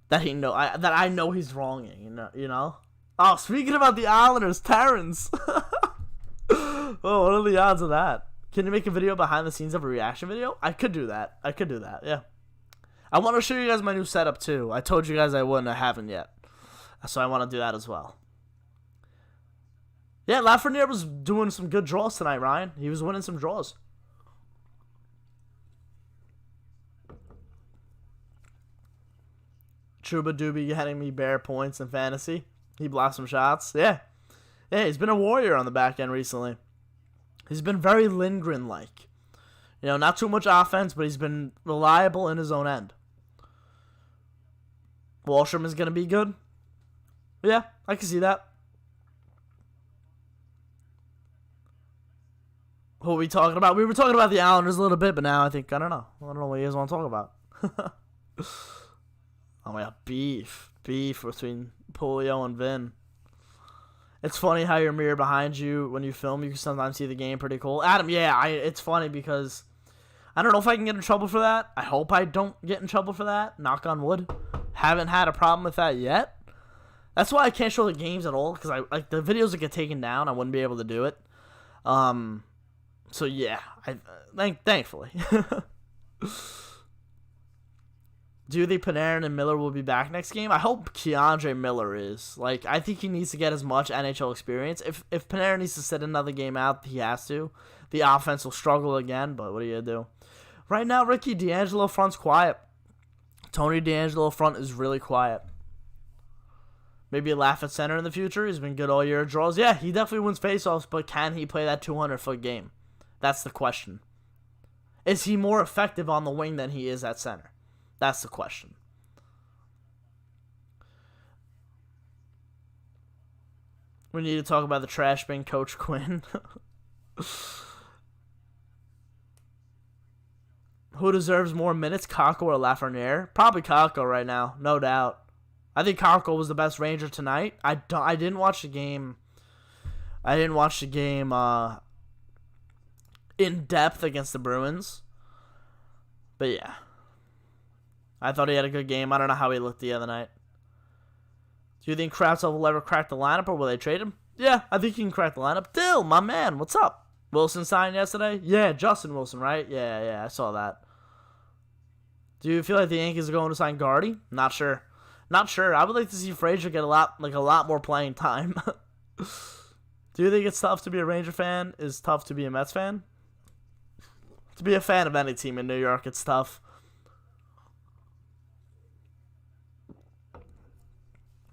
that I know he's wronging. You know. Oh, speaking about the Islanders, Terrence. Oh, what are the odds of that? Can you make a video behind the scenes of a reaction video? I could do that. Yeah. I want to show you guys my new setup, too. I told you guys I wouldn't. I haven't yet. So I want to do that as well. Yeah, Lafreniere was doing some good draws tonight, Ryan. He was winning some draws. Trouba Doobie getting me bare points in fantasy. He blocked some shots. Yeah, he's been a warrior on the back end recently. He's been very Lindgren-like. You know, not too much offense, but he's been reliable in his own end. Wallstrom is going to be good. Yeah, I can see that. Who are we talking about? We were talking about the Islanders a little bit, but now I don't know what you guys want to talk about. Oh, yeah, beef between Polio and Vin. It's funny how your mirror behind you, when you film, you can sometimes see the game pretty cool. Adam, yeah, it's funny because I don't know if I can get in trouble for that. I hope I don't get in trouble for that. Knock on wood. Haven't had a problem with that yet. That's why I can't show the games at all, because the videos would get taken down. I wouldn't be able to do it. So yeah, thankfully. Do you think Panarin and Miller will be back next game? I hope Keandre Miller is. Like, I think he needs to get as much NHL experience. If Panarin needs to sit another game out, he has to. The offense will struggle again, but what are you going to do? Right now, Ricky D'Angelo front's quiet. Tony D'Angelo front is really quiet. Maybe a laugh at center in the future. He's been good all year at draws. Yeah, he definitely wins faceoffs, but can he play that 200-foot game? That's the question. Is he more effective on the wing than he is at center? That's the question. We need to talk about the trash bin, Coach Quinn. Who deserves more minutes, Kakko or Lafreniere? Probably Kakko right now, no doubt. I think Kakko was the best Ranger tonight. I didn't watch the game. In depth against the Bruins. But yeah. I thought he had a good game. I don't know how he looked the other night. Do you think Kravtsov will ever crack the lineup, or will they trade him? Yeah, I think he can crack the lineup. Dill, my man, what's up? Wilson signed yesterday? Yeah, Justin Wilson, right? Yeah, I saw that. Do you feel like the Yankees are going to sign Gardy? Not sure. I would like to see Frazier get a lot more playing time. Do you think it's tough to be a Ranger fan? Is tough to be a Mets fan? To be a fan of any team in New York, it's tough.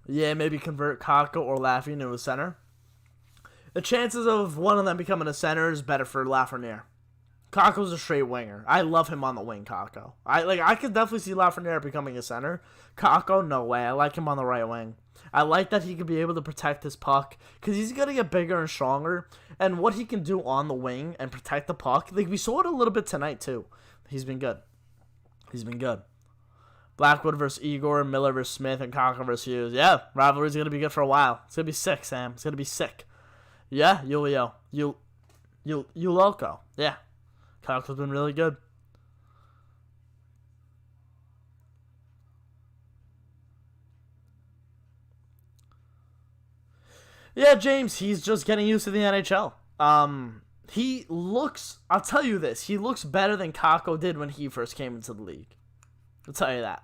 Yeah, maybe convert Kakko or Laffy into a center. The chances of one of them becoming a center is better for Lafreniere. Kakko's a straight winger. I love him on the wing, Kakko. I could definitely see Lafreniere becoming a center. Kakko, no way. I like him on the right wing. I like that he could be able to protect his puck because he's going to get bigger and stronger. And what he can do on the wing and protect the puck, like we saw it a little bit tonight too. He's been good. Blackwood versus Igor, Miller versus Smith, and Kakko versus Hughes. Yeah, rivalry's going to be good for a while. It's going to be sick, Sam. It's going to be sick. Yeah, Julio. You loco. Yeah. Kakko's been really good. Yeah, James, he's just getting used to the NHL. He looks, I'll tell you this, he looks better than Kakko did when he first came into the league. I'll tell you that.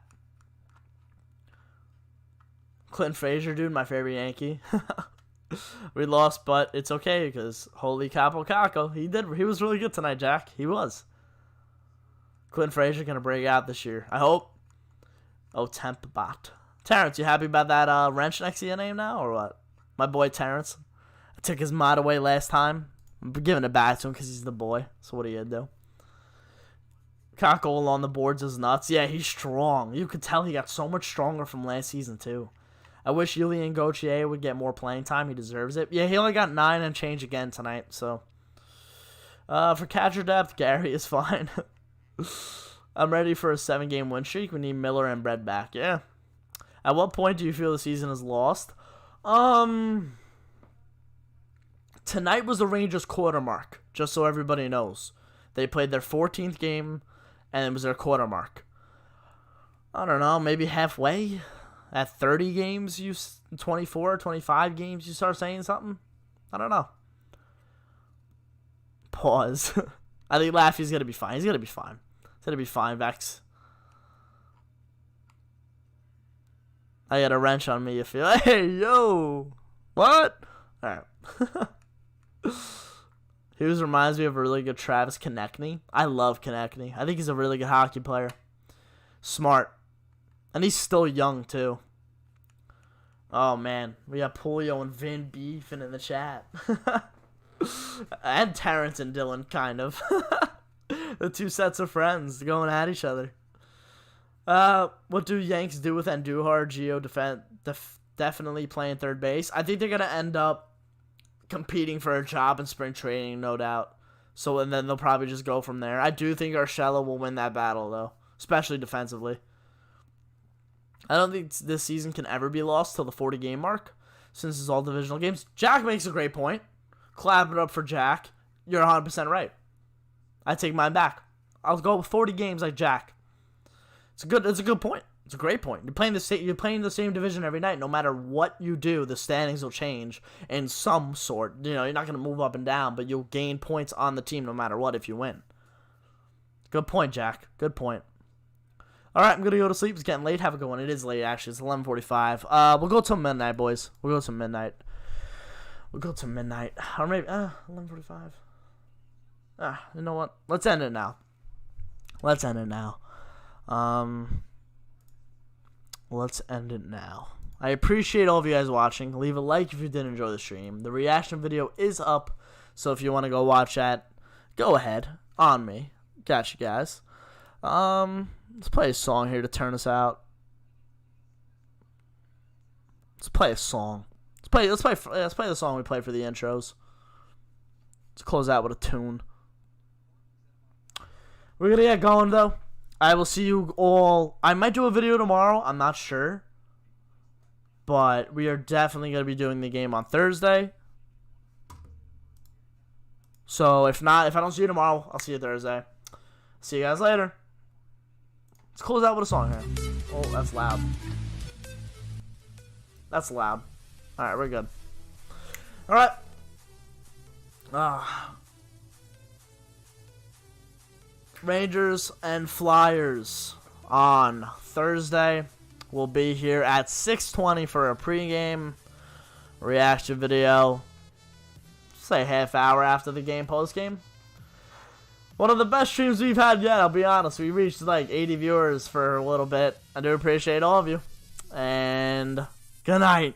Clinton Frazier, dude, my favorite Yankee. We lost, but it's okay because holy capo Kakko. He was really good tonight, Jack. He was. Clinton Frazier gonna break out this year. I hope. Oh, temp bot. Terrence, you happy about that wrench next to your name now, or what? My boy Terrence. I took his mod away last time. I'm giving it back to him because he's the boy. So what are you gonna do? Kakko on the boards is nuts. Yeah, he's strong. You could tell he got so much stronger from last season too. I wish Julien Gauthier would get more playing time. He deserves it. Yeah, he only got 9 and change again tonight. So, for catcher depth, Gary is fine. I'm ready for a 7-game win streak. We need Miller and Brett back. Yeah. At what point do you feel the season is lost? Tonight was the Rangers' quarter mark, just so everybody knows. They played their 14th game, and it was their quarter mark. I don't know, maybe halfway? At 30 games, 24, 25 games, you start saying something? I don't know. Pause. I think Laffy's going to be fine. He's going to be fine, Vex. I got a wrench on me, you feel? Hey, yo! What? Alright. He reminds me of a really good Travis Konechny. I love Konechny. I think he's a really good hockey player. Smart. And he's still young, too. Oh, man. We got Polio and Vin beefing in the chat. And Terrence and Dylan, kind of. The two sets of friends going at each other. What do Yanks do with Andujar? Gio definitely playing third base. I think they're going to end up competing for a job in spring training, no doubt. So, and then they'll probably just go from there. I do think Urshela will win that battle, though. Especially defensively. I don't think this season can ever be lost till the 40-game mark, since it's all divisional games. Jack makes a great point. Clap it up for Jack. You're 100% right. I take mine back. I'll go with 40 games like Jack. It's a good point. It's a great point. You're playing the same division every night. No matter what you do, the standings will change in some sort. You know, you're not going to move up and down, but you'll gain points on the team no matter what if you win. Good point, Jack. Good point. All right, I'm going to go to sleep. It's getting late. Have a good one. It is late, actually. It's 11:45. We'll go till midnight, boys. We'll go till midnight. Or maybe 11:45. You know what? Let's end it now. Let's end it now. I appreciate all of you guys watching. Leave a like if you did enjoy the stream. The reaction video is up, so if you want to go watch that, go ahead. On me. Got you guys. Let's play a song here to turn us out. Let's play a song. Let's play the song we play for the intros. Let's close out with a tune. We're gonna get going though. I will see you all. I might do a video tomorrow. I'm not sure, but we are definitely gonna be doing the game on Thursday. So if I don't see you tomorrow, I'll see you Thursday. See you guys later. Let's close out with a song here. Oh, that's loud. That's loud. Alright, we're good. Alright. Rangers and Flyers on Thursday. We'll be here at 6:20 for a pregame reaction video. Say half hour after the game, postgame. One of the best streams we've had yet, I'll be honest. We reached like 80 viewers for a little bit. I do appreciate all of you. And good night.